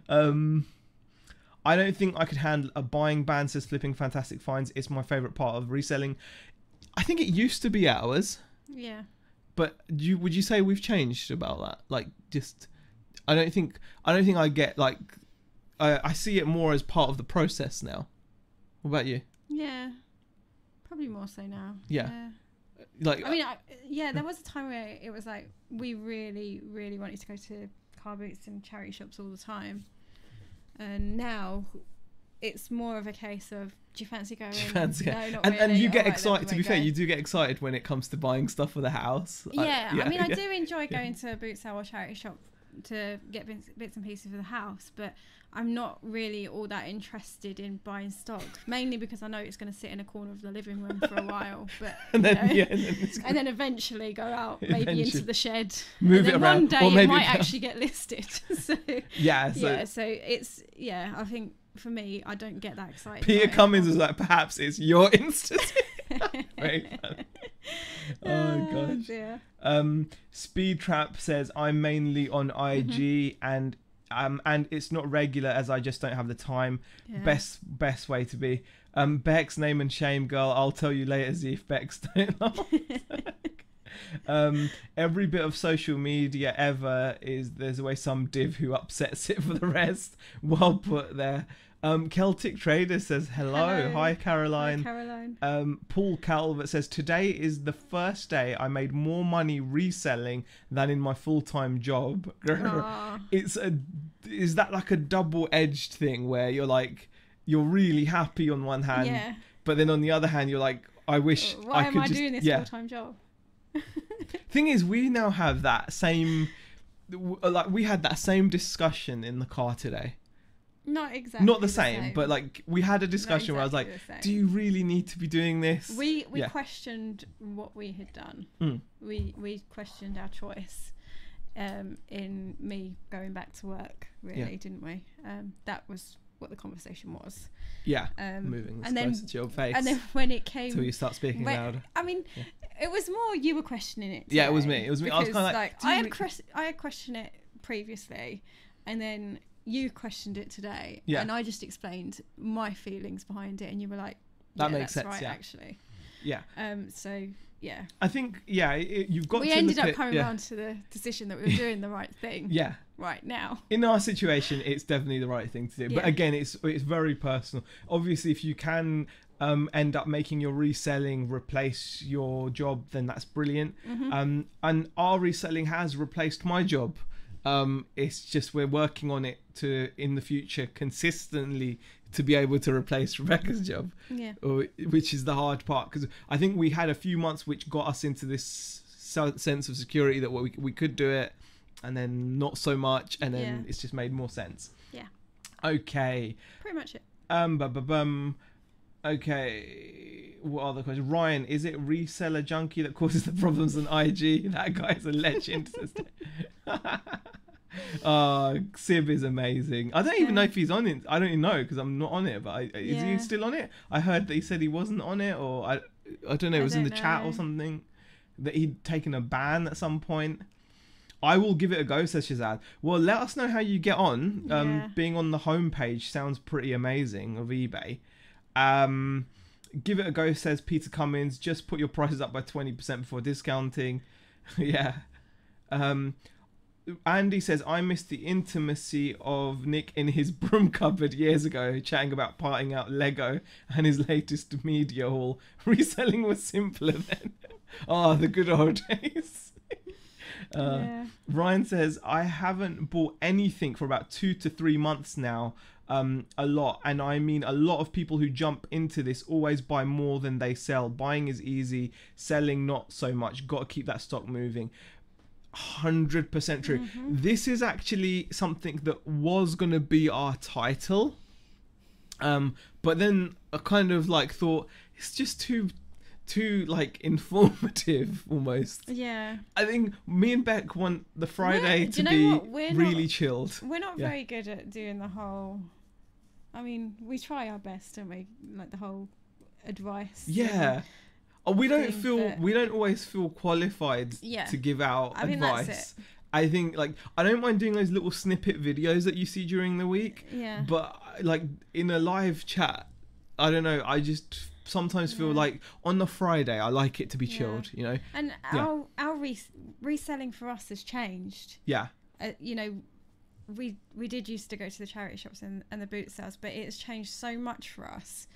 I don't think I could handle a buying ban, says Flipping Fantastic Finds. It's my favourite part of reselling. I think it used to be ours. Yeah. But would you say we've changed about that? Like, just, I don't think I get, like, I see it more as part of the process now. What about you? Yeah. Probably more so now. Yeah. Like, I mean, there was a time where it was like we really, really wanted to go to car boots and charity shops all the time, and now it's more of a case of, do you fancy going? No, not really. And you get excited. To be fair, you do get excited when it comes to buying stuff for the house. I mean, I do enjoy going to a boot sale or charity shop to get bits and pieces for the house, but I'm not really all that interested in buying stock, mainly because I know it's going to sit in a corner of the living room for a while, but and then eventually go out maybe into the shed, move it around, one day it might actually get listed. So it's I think for me, I don't get that excited. Peter Cummings was like, perhaps it's your instance. Very funny. Oh gosh. Dear. Speed Trap says I'm mainly on IG and it's not regular as I just don't have the time. Yeah. Best way to be. Beck's name and shame girl. I'll tell you later, Z, if Beck's don't laugh. Every bit of social media ever is there's always some div who upsets it for the rest. Well put there. Celtic Trader says hello. Hi Caroline. Hi Caroline. Paul Calvert says today is the first day I made more money reselling than in my full-time job. Is that like a double-edged thing where you're like you're really happy on one hand, but then on the other hand you're like I wish why I could am I doing this full-time job? Thing is, we now have that same like we had that same discussion in the car today. Not exactly. Not the same, but like we had a discussion where I was like, "Do you really need to be doing this?" We questioned what we had done. We questioned our choice in me going back to work. Really, didn't we? That was what the conversation was. Yeah. Moving this closer to your face. And then when it came, till you start speaking louder. I mean, it was more you were questioning it. Today, yeah, it was me. It was me. I was kind of like I had questioned it previously, and then you questioned it today, and I just explained my feelings behind it, and you were like, "That makes sense, right, actually." Yeah. So yeah. I think you've got. We to ended look up coming around to the decision that we were doing the right thing. Yeah. Right now. In our situation, it's definitely the right thing to do. But again, it's very personal. Obviously, if you can end up making your reselling replace your job, then that's brilliant. And our reselling has replaced my job. It's just we're working on it to in the future consistently to be able to replace Rebecca's job, which is the hard part, because I think we had a few months which got us into this sense of security that we could do it, and then not so much, and then it's just made more sense. Okay, pretty much it. Okay, what other questions? Ryan, is it reseller junkie that causes the problems on IG? That guy's a legend. Sib is amazing. I don't even know if he's on it. I don't even know because I'm not on it. But is he still on it? I heard that he said he wasn't on it, or I don't know. It was in the chat or something that he'd taken a ban at some point. I will give it a go, says Shazad. Well, let us know how you get on. Being on the homepage sounds pretty amazing of eBay. Give it a go, says Peter Cummins. Just put your prices up by 20% before discounting. Andy says, I missed the intimacy of Nick in his broom cupboard years ago, chatting about parting out Lego and his latest media haul. Reselling was simpler then. The good old days. Ryan says, I haven't bought anything for about 2 to 3 months now. A lot, and I mean a lot of people who jump into this always buy more than they sell. Buying is easy, selling not so much. Got to keep that stock moving. 100% true. This is actually something that was going to be our title, but then I kind of like thought it's just too like informative almost. I think me and Beck want the Friday to be really chilled. We're not very good at doing the whole, I mean, we try our best, don't we, like the whole advice. We don't always feel qualified to give out advice. That's it. I think like I don't mind doing those little snippet videos that you see during the week, but like in a live chat, I don't know, I just sometimes feel like on the Friday I like it to be chilled, you know. And our reselling for us has changed. You know, we did used to go to the charity shops and the boot sales, but it's changed so much for us.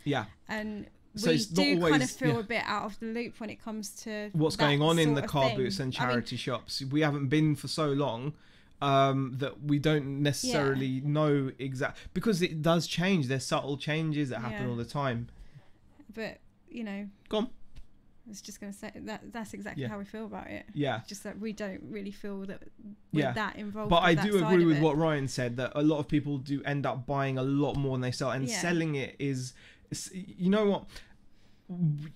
And so we do kind of feel a bit out of the loop when it comes to what's going on in the car boots and charity shops. We haven't been for so long that we don't necessarily know exactly, because it does change. There's subtle changes that happen all the time. But, you know, go on. I was just going to say that's exactly how we feel about it. Just that we don't really feel that we're that involved. But I do agree with what Ryan said, that a lot of people do end up buying a lot more than they sell, and selling it is, you know what,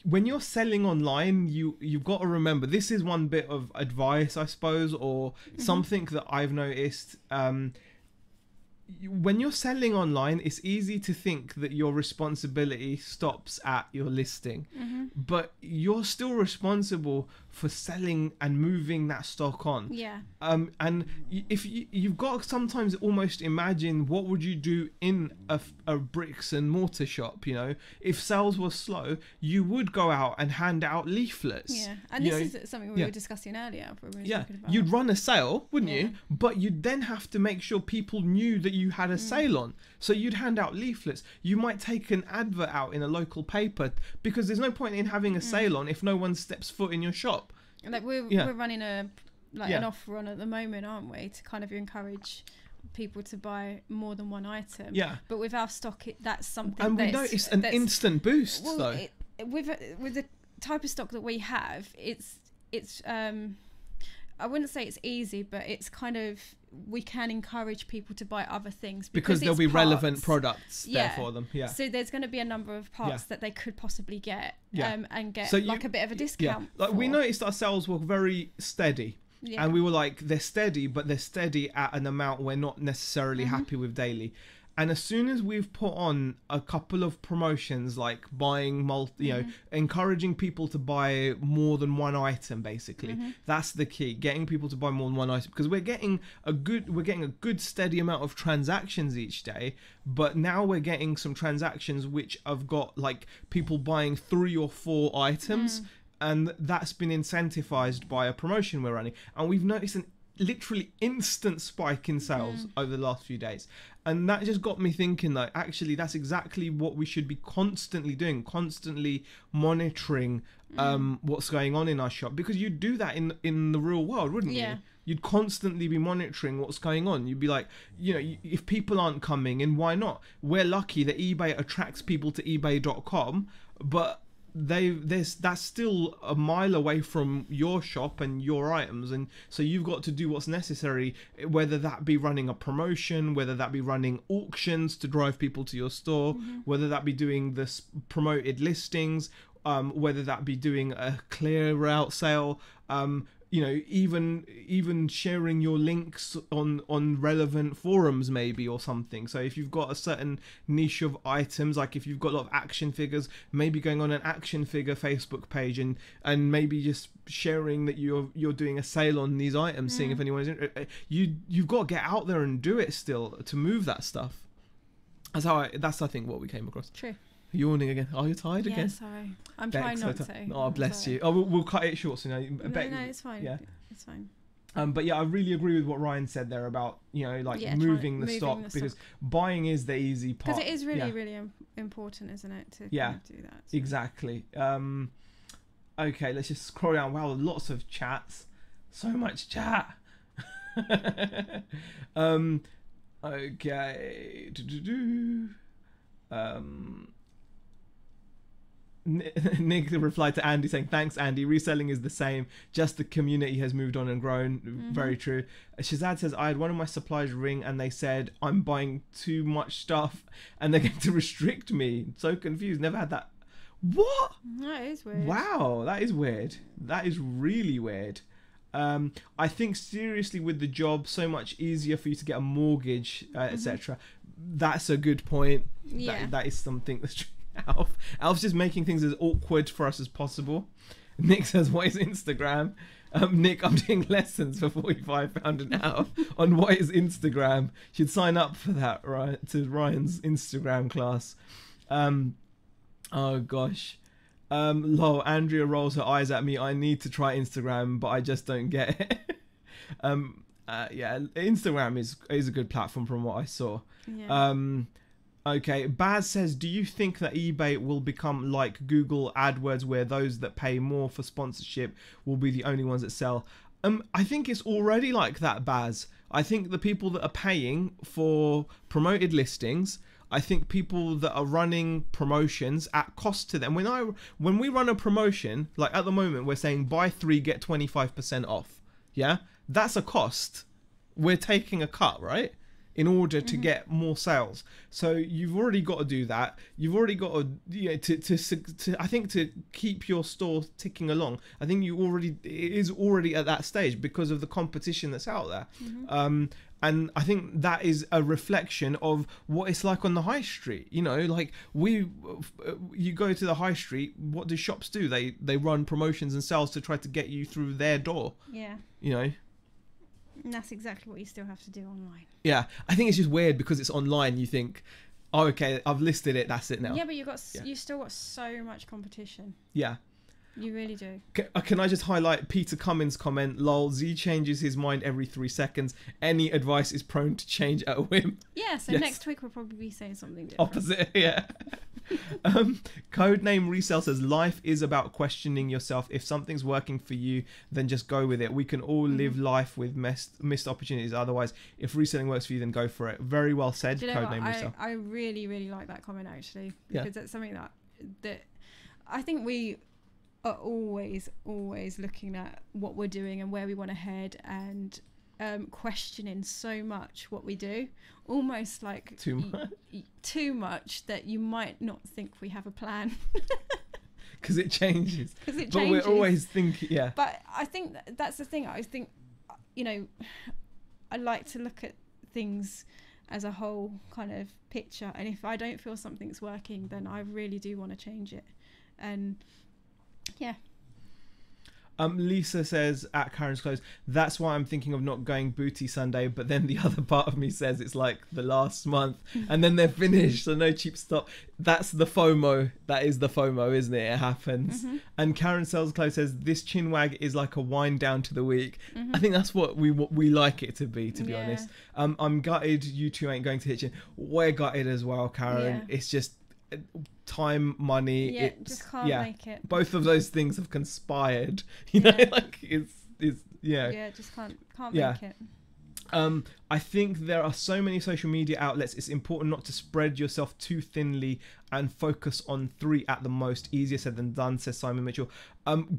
when you're selling online, you've got to remember, this is one bit of advice, I suppose, or something that I've noticed. when you're selling online, it's easy to think that your responsibility stops at your listing, but you're still responsible for selling and moving that stock on. Yeah. And if you've got to sometimes almost imagine what would you do in a bricks and mortar shop. You know, if sales were slow, you would go out and hand out leaflets. Yeah, and this is something we were discussing earlier. You'd run a sale, wouldn't you? But you'd then have to make sure people knew that you had a sale on. So you'd hand out leaflets. You might take an advert out in a local paper, because there's no point in having a sale on if no one steps foot in your shop. Like we're running an offer on at the moment, aren't we, to kind of encourage people to buy more than one item. Yeah. But with our stock, that's something. And we noticed an instant boost, though. With the type of stock that we have, it's I wouldn't say it's easy, but it's kind of, we can encourage people to buy other things because there'll be relevant products there for them. Yeah. So there's going to be a number of parts that they could possibly get and get like a bit of a discount. Yeah. Like we noticed our sales were very steady. Yeah. And we were like, they're steady, but they're steady at an amount we're not necessarily happy with daily. And as soon as we've put on a couple of promotions, like buying encouraging people to buy more than one item, basically, that's the key. Getting people to buy more than one item, because we're getting a good steady amount of transactions each day. But now we're getting some transactions which have got like people buying 3 or 4 items. And that's been incentivized by a promotion we're running. And we've noticed an literally instant spike in sales over the last few days. And that just got me thinking that actually that's exactly what we should be constantly doing, constantly monitoring what's going on in our shop. Because you'd do that in the real world, wouldn't you? You'd constantly be monitoring what's going on. You'd be like, you know, if people aren't coming in, why not? We're lucky that eBay attracts people to ebay.com, but that's still a mile away from your shop and your items, and so you've got to do what's necessary, whether that be running a promotion, whether that be running auctions to drive people to your store, whether that be doing this promoted listings, whether that be doing a clear out sale, you know, even sharing your links on relevant forums maybe or something. So if you've got a certain niche of items, like if you've got a lot of action figures, maybe going on an action figure Facebook page and maybe just sharing that you're doing a sale on these items, seeing if anyone's interested. You've got to get out there and do it still to move that stuff. That's I think what we came across. True. Yawning again. Are you tired again? Yeah, sorry. I'm trying not to. Oh, bless you. Oh, we'll cut it short. So now, no, it's fine. Yeah, it's fine. But yeah, I really agree with what Ryan said there about, you know, like moving the stock, because buying is the easy part. Because it is really, really important, isn't it, to kind of do that. So. Exactly. Okay, let's just scroll down. Wow, lots of chats. So much chat. Okay. Nick replied to Andy saying, thanks Andy, reselling is the same, just the community has moved on and grown. Very true. Shazad says, I had one of my suppliers ring and they said I'm buying too much stuff and they're going to restrict me. So confused, never had that. What? That is weird. Wow, that is weird. That is really weird. I think seriously with the job, so much easier for you to get a mortgage, etc. That's a good point. That is something that's true. Alf's just making things as awkward for us as possible. Nick says, what is Instagram? Nick, I'm doing lessons for £45 an hour on what is Instagram. Should sign up for that, right? To Ryan's Instagram class. Oh gosh. Lol, Andrea rolls her eyes at me. I need to try Instagram, but I just don't get it. Yeah, Instagram is a good platform from what I saw. Okay, Baz says, do you think that eBay will become like Google AdWords, where those that pay more for sponsorship will be the only ones that sell? I think it's already like that, Baz. I think the people that are paying for promoted listings, I think people that are running promotions at cost to them. When we run a promotion, like at the moment, we're saying buy 3, get 25% off. Yeah, that's a cost. We're taking a cut, right? in order to get more sales. So you've already got to do that. You've already got to, to I think, to keep your store ticking along. I think it is already at that stage because of the competition that's out there. And I think that is a reflection of what it's like on the high street. Like you go to the high street, what do shops do? They run promotions and sales to try to get you through their door. Yeah. And that's exactly what you still have to do online. Yeah, I think it's just weird because it's online. You think, oh, okay, I've listed it. That's it now. Yeah, but you still got so much competition. Yeah. You really do. Can I just highlight Peter Cummins' comment? Lol, Z changes his mind every 3 seconds. Any advice is prone to change at a whim. Yeah, so next week we'll probably be saying something different. Opposite, yeah. Codename Resell says, life is about questioning yourself. If something's working for you, then just go with it. We can all live life with missed opportunities. Otherwise, if reselling works for you, then go for it. Very well said, Codename Resell. I really, really like that comment, actually. Because it's something that I think we are always looking at what we're doing and where we want to head, and questioning so much what we do, almost like too much that you might not think we have a plan. Because it changes. But we're always thinking, yeah. But I think that's the thing. I think, I like to look at things as a whole kind of picture, and if I don't feel something's working, then I really do want to change it. And yeah. Lisa says at Karen's Clothes, that's why I'm thinking of not going Booty Sunday, but then the other part of me says it's like the last month and then they're finished, so no cheap stock. That's the FOMO. That is the FOMO, isn't it? It happens. And Karen Sells Clothes says this Chinwag is like a wind down to the week. I think that's what we like it to be honest. I'm gutted you two ain't going to Hitchin. We're gutted as well, Karen. It's just time, money, just can't make it. Both of those things have conspired, like it's just can't make it. I think there are so many social media outlets, it's important not to spread yourself too thinly and focus on 3 at the most. Easier said than done, says Simon Mitchell.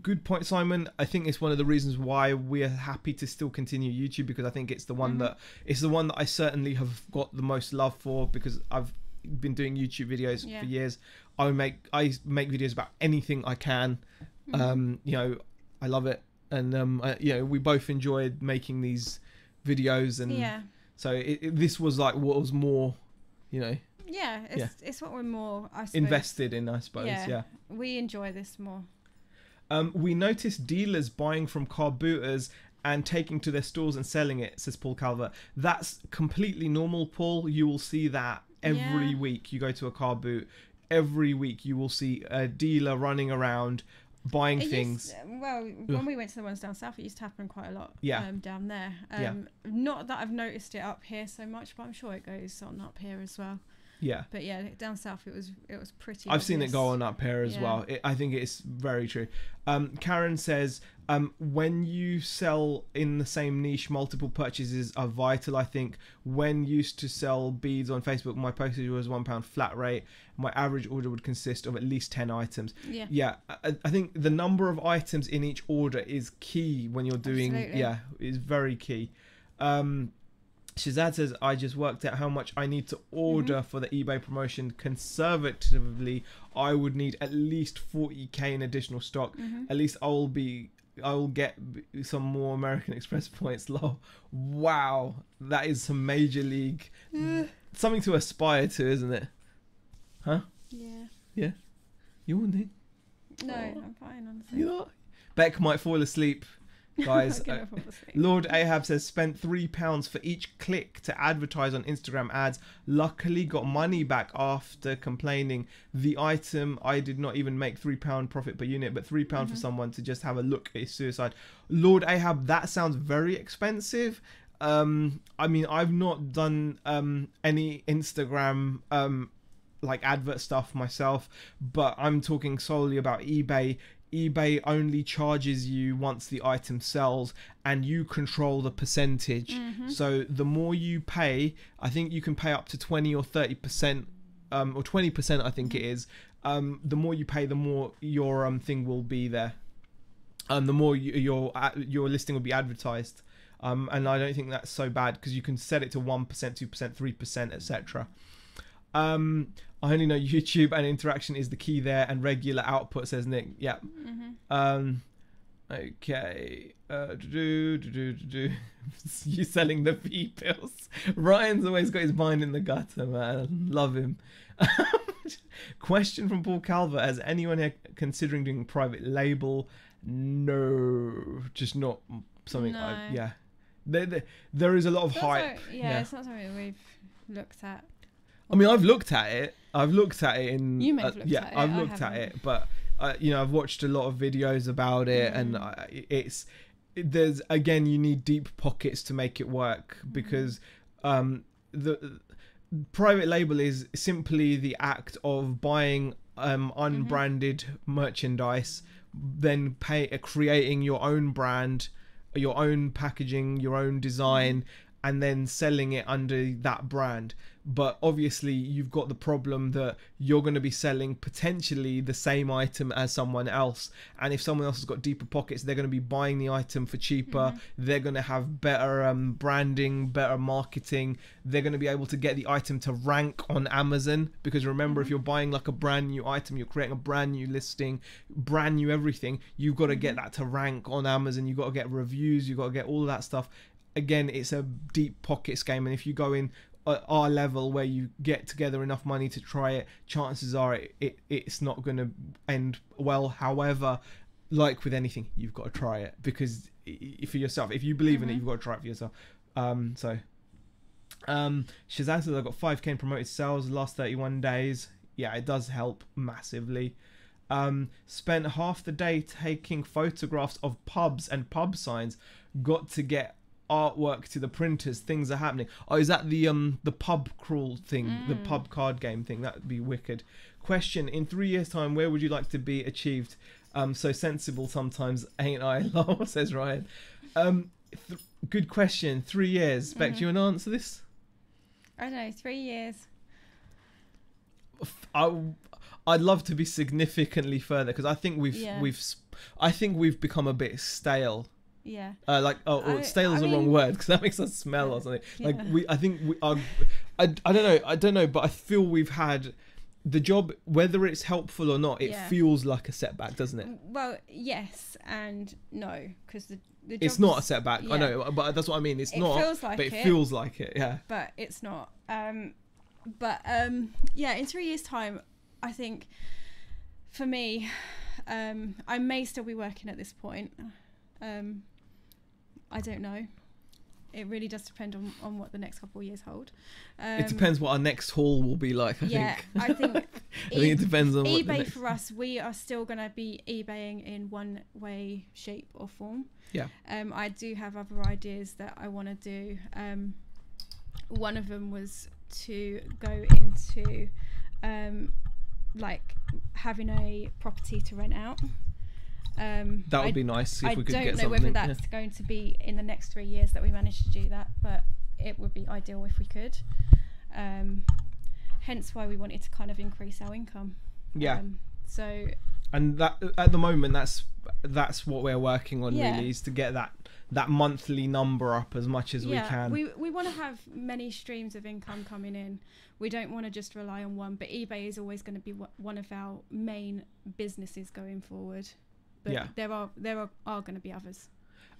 Good point, Simon. I think it's one of the reasons why we're happy to still continue YouTube, because I think it's the one that I certainly have got the most love for, because I've been doing YouTube videos for years. I make videos about anything I can. I love it, and we both enjoyed making these videos, and so this was like what was more, it's what we're more, I suppose, invested in, I suppose. We enjoy this more. We noticed dealers buying from car booters and taking to their stores and selling it, says Paul Calvert. That's completely normal, Paul. You will see that every week. You go to a car boot, every week you will see a dealer running around buying things. When we went to the ones down south, it used to happen quite a lot down there. Not that I've noticed it up here so much, but I'm sure it goes on up here as well. But down south it was pretty I've obvious. seen it go on up here as well. I think it's very true. Karen says, when you sell in the same niche, multiple purchases are vital. I think when used to sell beads on Facebook, my postage was £1 flat rate. My average order would consist of at least 10 items. I think the number of items in each order is key when you're doing. Is very key. Shazad says, I just worked out how much I need to order for the eBay promotion. Conservatively, I would need at least 40k in additional stock. At least I will get some more American Express points. Lol. Wow, that is some major league. Something to aspire to, isn't it? Huh? Yeah. You wouldn't? No, I'm fine, honestly. You're not? Beck might fall asleep. Guys, Lord Ahab says, spent £3 for each click to advertise on Instagram ads. Luckily got money back after complaining. The item, I did not even make £3 profit per unit, but £3 for someone to just have a look is suicide. Lord Ahab, that sounds very expensive. I mean, I've not done any Instagram like advert stuff myself, but I'm talking solely about eBay. eBay only charges you once the item sells, and you control the percentage. So the more you pay, I think you can pay up to 20 or 30%, or 20%, I think it is. The more you pay, the more your thing will be there, and the more your listing will be advertised. And I don't think that's so bad because you can set it to 1%, 2%, 3%, etc. I only know YouTube and interaction is the key there, and regular output, says Nick. Yeah. Okay. You selling the fee pills. Ryan's always got his mind in the gutter, man. Love him. Question from Paul Calver: has anyone here considering doing private label? No, just not something. No. There is a lot of hype. It's not something we've looked at. I mean, I've looked at it. In you may have looked at it. I've looked at it, but I've watched a lot of videos about it, and there's again, you need deep pockets to make it work, because the private label is simply the act of buying unbranded merchandise, then creating your own brand, your own packaging, your own design, and then selling it under that brand. But obviously you've got the problem that you're going to be selling potentially the same item as someone else, and if someone else has got deeper pockets, they're going to be buying the item for cheaper. They're going to have better branding, better marketing. They're going to be able to get the item to rank on Amazon, because remember, if you're buying like a brand new item, you're creating a brand new listing, brand new everything, you've got to get that to rank on Amazon. You've got to get reviews, you've got to get all of that stuff. Again, it's a deep pockets game, and if you go in at our level where you get together enough money to try it, chances are it's not going to end well. However, like with anything, you've got to try it, because for yourself, if you believe in it, you've got to try it for yourself. Shazam says, I've got 5k in promoted sales the last 31 days. Yeah, it does help massively. Spent half the day taking photographs of pubs and pub signs. Got to get artwork to the printers. Things are happening. Oh, is that the pub crawl thing, the pub card game thing? That would be wicked. Question: in 3 years' time, where would you like to be achieved? So sensible sometimes, ain't I? Lol, says Ryan. Good question. 3 years. Beck, do you want to answer this? I don't know. 3 years. I'd love to be significantly further, because I think we've become a bit stale. Yeah. Stale is the wrong word, because that makes us smell or something. Like I think we are. I don't know, but I feel we've had the job, whether it's helpful or not. It feels like a setback, doesn't it? Well, yes and no, because the it's not a setback. I know, but that's what I mean. It feels like it feels like it. Yeah. But it's not. In 3 years' time, I think for me, I may still be working at this point. I don't know. It really does depend on what the next couple of years hold. It depends what our next haul will be like, I think. I think I think it depends on eBay for us, we are still going to be eBaying in one way, shape or form. Yeah. I do have other ideas that I want to do. One of them was to go into like having a property to rent out. That would be nice if we could get something. I don't know whether that's going to be in the next 3 years that we manage to do that, but it would be ideal if we could. Hence why we wanted to kind of increase our income. Yeah. And that at the moment, that's what we're working on, really, is to get that monthly number up as much as we can. We want to have many streams of income coming in. We don't want to just rely on one, but eBay is always going to be one of our main businesses going forward. But there are going to be others.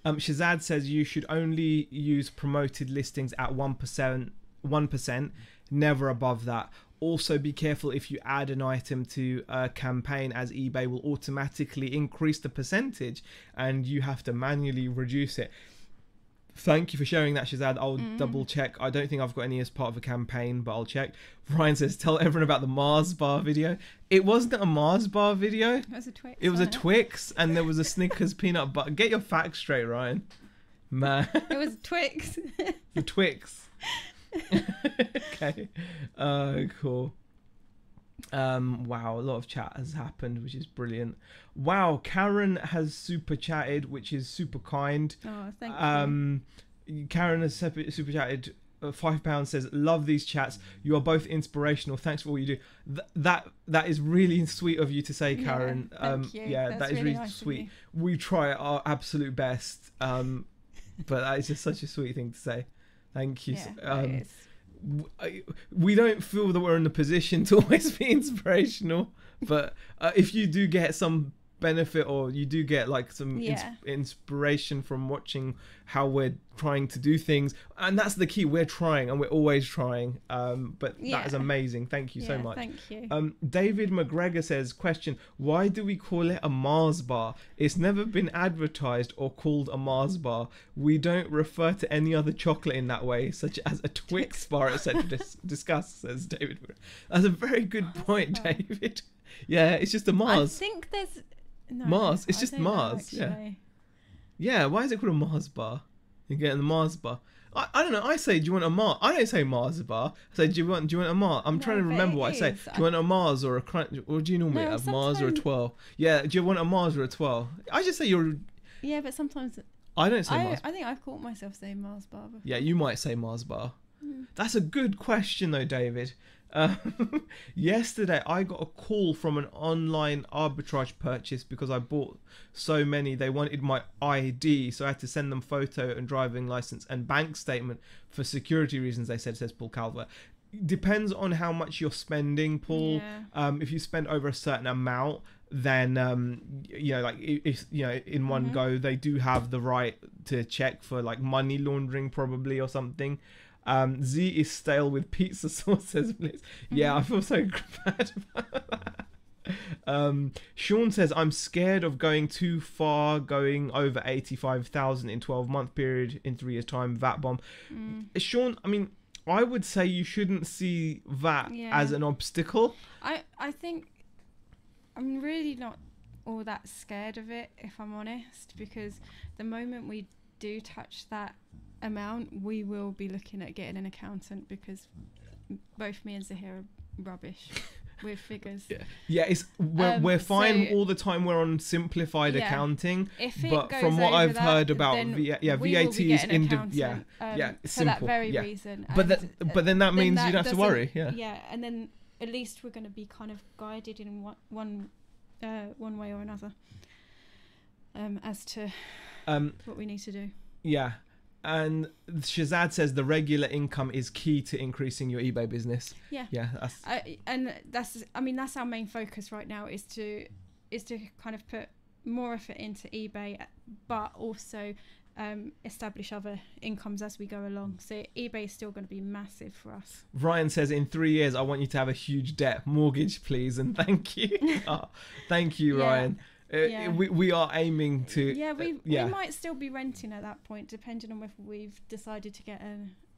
Shazad says you should only use promoted listings at 1%, never above that. Also be careful if you add an item to a campaign, as eBay will automatically increase the percentage and you have to manually reduce it. Thank you for sharing that, Shazad. I'll double check. I don't think I've got any as part of a campaign, but I'll check. Ryan says, tell everyone about the Mars bar video. It wasn't a Mars bar video. It was a Twix. It was a Twix, and there was a Snickers peanut butter. Get your facts straight, Ryan. Man. It was Twix. The Twix. Okay. Cool. Wow, a lot of chat has happened, which is brilliant. Wow, Karen has super chatted, which is super kind. Oh, thank you. Karen has super chatted. £5 says, love these chats. You are both inspirational. Thanks for all you do. That is really sweet of you to say, Karen. Thank you. Yeah, that is really nice sweet. We try our absolute best. But that is just such a sweet thing to say. Thank you. Yeah, We don't feel that we're in a position to always be inspirational, but if you do get some benefit, or you do get like some inspiration from watching how we're trying to do things, and that's the key, we're trying and we're always trying, but that is amazing. Thank you so much. Thank you. David McGregor says, question, why do we call it a Mars bar? It's never been advertised or called a Mars bar. We don't refer to any other chocolate in that way, such as a Twix bar, etc. Discuss, says David. That's a very good point, David. Yeah, it's just a Mars. I think there's Mars. It's just Mars. Yeah. Why is it called a Mars bar? You're getting the Mars bar. I don't know. I say, do you want a Mars? I don't say Mars bar. I say, do you want a Mars? I'm trying to remember what I say. Do you want a Mars or a crunch? Or do you normally have Mars or a twirl? Yeah. Do you want a Mars or a twirl? I just say you're. Yeah, but sometimes. I don't say Mars. I think I've caught myself saying Mars bar before. Yeah, you might say Mars bar. That's a good question though, David. Yesterday I got a call from an online arbitrage purchase because I bought so many. They wanted my ID, so I had to send them photo and driving license and bank statement for security reasons, they said, says Paul Calvert. Depends on how much you're spending, Paul. If you spend over a certain amount, then like if in one go, they do have the right to check for like money laundering probably or something. Z is stale with pizza sauce, says Blitz. Yeah, I feel so bad about that. Sean says, I'm scared of going too far, going over 85,000 in 12-month period in 3 years time, VAT bomb. Sean, I mean, I would say you shouldn't see that as an obstacle. I think I'm really not all that scared of it, if I'm honest, because the moment we do touch that amount, we will be looking at getting an accountant, because both me and Zaheer are rubbish with figures. It's we're fine all the time. We're on simplified accounting, but from what I've heard about VAT is it's for that very reason. But then that means you don't have to worry. And then at least we're going to be kind of guided in one way or another as to what we need to do. And Shazad says the regular income is key to increasing your eBay business. That's our main focus right now, is to kind of put more effort into eBay, but also establish other incomes as we go along. So eBay is still going to be massive for us. Ryan says, in 3 years I want you to have a huge debt mortgage, please, and thank you. Thank you, Ryan. We are aiming to. We might still be renting at that point, depending on whether we've decided to get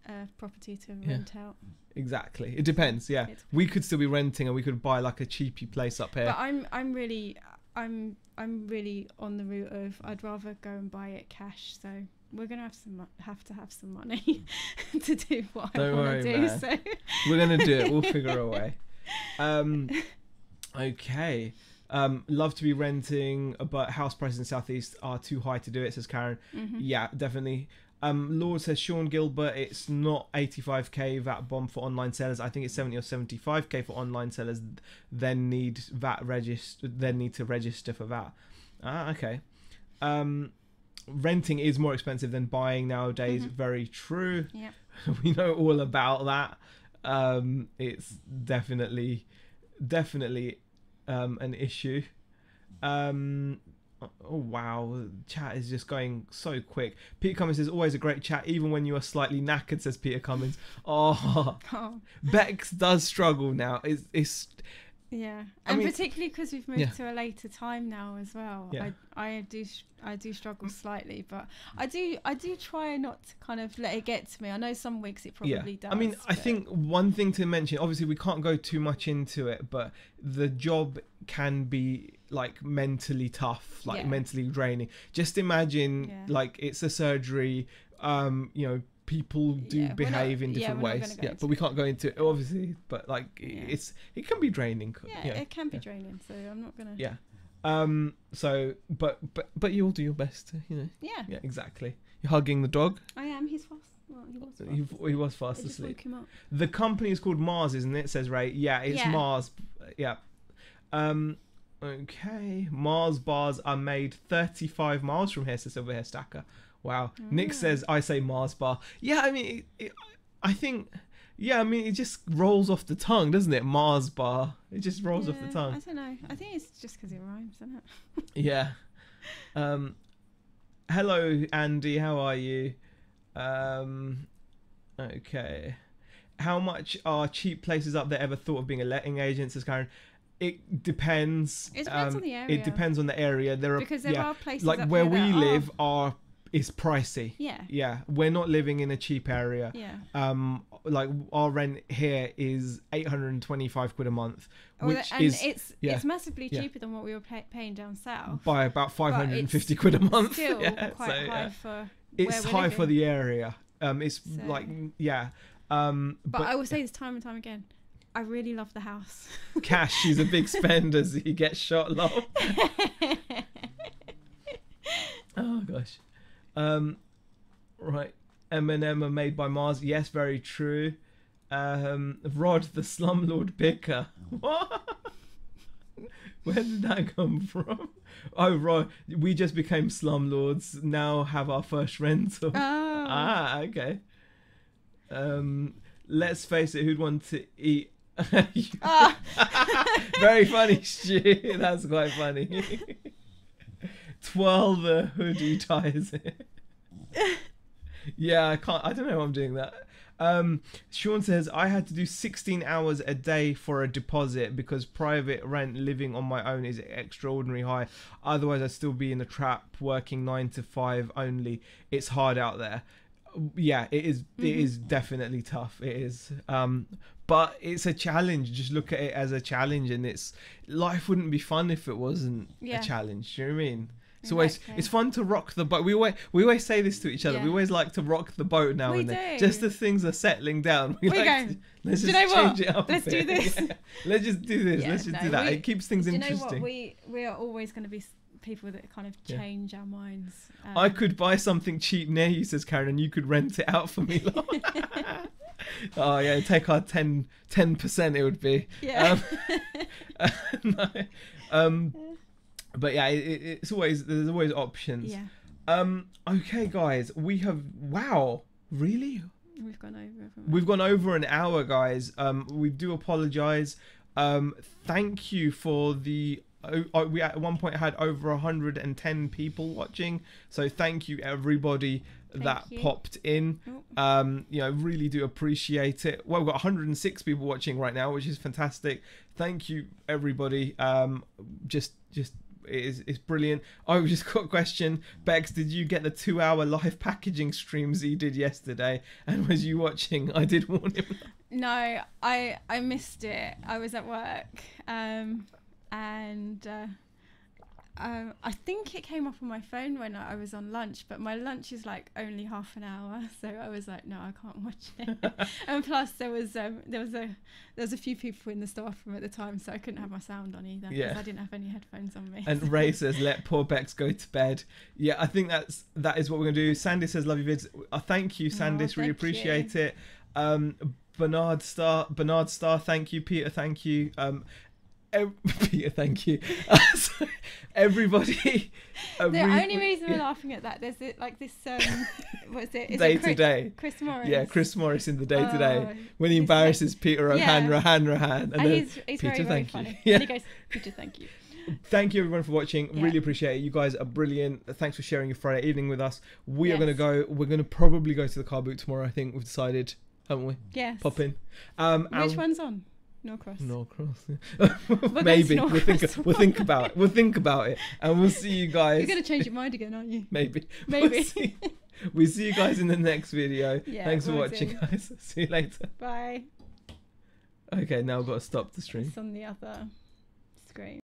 a property to rent out. Exactly, it depends. We could still be renting, and we could buy like a cheapy place up here. But I'm really on the route of I'd rather go and buy it cash. So we're gonna have to have some money to do what I want to do. Man. So we're gonna do it. We'll figure a way. Okay. Love to be renting, but house prices in Southeast are too high to do it, says Karen. Yeah, definitely. Lord says, Sean Gilbert, it's not 85k VAT bomb for online sellers. I think it's 70 or 75k for online sellers. Then need to register for VAT. Okay. Renting is more expensive than buying nowadays. Very true. Yeah. We know all about that. It's definitely an issue. Oh wow, chat is just going so quick. Peter Cummins says, always a great chat even when you are slightly knackered, says Peter Cummins. Bex does struggle now. It's and particularly because we've moved to a later time now as well. I do struggle slightly, but I do try not to kind of let it get to me. I know some weeks it probably does. I mean, I think one thing to mention, obviously we can't go too much into it, but the job can be like mentally tough, like mentally draining. Just imagine like it's a surgery, people do behave in different ways. But we can't go into it obviously, but like it can be draining. It can be draining, so I'm not gonna so but you'll do your best to, yeah, exactly. You're hugging the dog. I am. He's fast. Well, he was fast asleep. Woke him up. The company is called Mars, isn't it? Says Ray. Yeah, it's Mars. Okay, Mars bars are made 35 miles from here, says Silverhair Stacker. Wow. Nick says, I say Mars bar. Yeah, I mean, I think, yeah, I mean, it just rolls off the tongue, doesn't it? Mars bar. It just rolls off the tongue. I don't know. I think it's just because it rhymes, isn't it? Yeah. Hello, Andy. How are you? Okay. How much are cheap places up there ever thought of being a letting agent, says Karen? It depends. It depends on the area. It depends on the area. There are places like up where here we that live is pricey. Yeah. Yeah. We're not living in a cheap area. Yeah. Like our rent here is 825 quid a month, which is it's massively cheaper than what we were paying down south by about 550 quid a month. Still quite high for. It's high for the area. It's like but I will say this time and time again. I really love the house. Cash, she's a big spender, so he gets shot low. Oh gosh. Right. M&M are made by Mars. Yes, very true. Rod, the slumlord picker. What? Where did that come from? Oh, Rod, we just became slumlords. Now have our first rental. Oh. Ah, okay. Let's face it, who'd want to eat? Very funny, Stu. That's quite funny. Twirl the hoodie ties it. Yeah, I don't know why I'm doing that. Sean says, I had to do 16 hours a day for a deposit because private rent living on my own is extraordinarily high. Otherwise I'd still be in a trap working 9 to 5 only. It's hard out there. Yeah, it is. Mm-hmm. It is definitely tough. It is. But it's a challenge. Just look at it as a challenge, and life wouldn't be fun if it wasn't a challenge. Do you know what I mean? It's always it's fun to rock the boat. We always say this to each other. We always like to rock the boat now and then. Just as things are settling down, let's just change it up. Let's do this. Yeah. Let's just do this. Let's just do that. It keeps things interesting. Do you know what? We are always going to be people that kind of change our minds. I could buy something cheap near you, says Karen, and you could rent it out for me. Oh yeah, take our 10%. It would be. Yeah. No. But yeah, there's always options. Yeah. Okay, guys, we have really. We've gone over. We've gone over an hour, guys. We do apologise. Thank you for the. We at one point had over 110 people watching, so thank you everybody that popped in. Really do appreciate it. Well, we've got 106 people watching right now, which is fantastic. Thank you everybody. It's brilliant. Oh, we just got a question. Bex, did you get the 2-hour live packaging streams he did yesterday? And was you watching? I did warn him. No, I missed it. I was at work. I think it came up on my phone when I was on lunch, but my lunch is like only half an hour, so I was like, no, I can't watch it. And plus, there was a few people in the staff room at the time, so I couldn't have my sound on either because I didn't have any headphones on me. And Ray says, "Let poor Bex go to bed." Yeah, I think that is what we're gonna do. Sandy says, "Love your vids." Thank you, Sandy. Really appreciate it. Bernard Star, thank you. Peter, thank you. Peter, thank you. Everybody. The only reason we're laughing at that, there's this what's it? Is Day to Day. Chris Morris. Yeah, Chris Morris in the Day to Day when he embarrasses Peter Rohan, and then he's Peter, very, very funny. Yeah. And he goes, Peter, thank you. Thank you everyone for watching. Really appreciate it. You guys are brilliant. Thanks for sharing your Friday evening with us. We're going to probably go to the car boot tomorrow. I think we've decided, haven't we? Yes. Pop in. Which one's on? Norcross. Yeah. Maybe we'll think about it, and we'll see you guys. You're gonna change your mind again, aren't you? Maybe. We'll see you guys in the next video. Thanks for watching, guys. See you later. Bye. Okay, now I've got to stop the stream. It's on the other screen.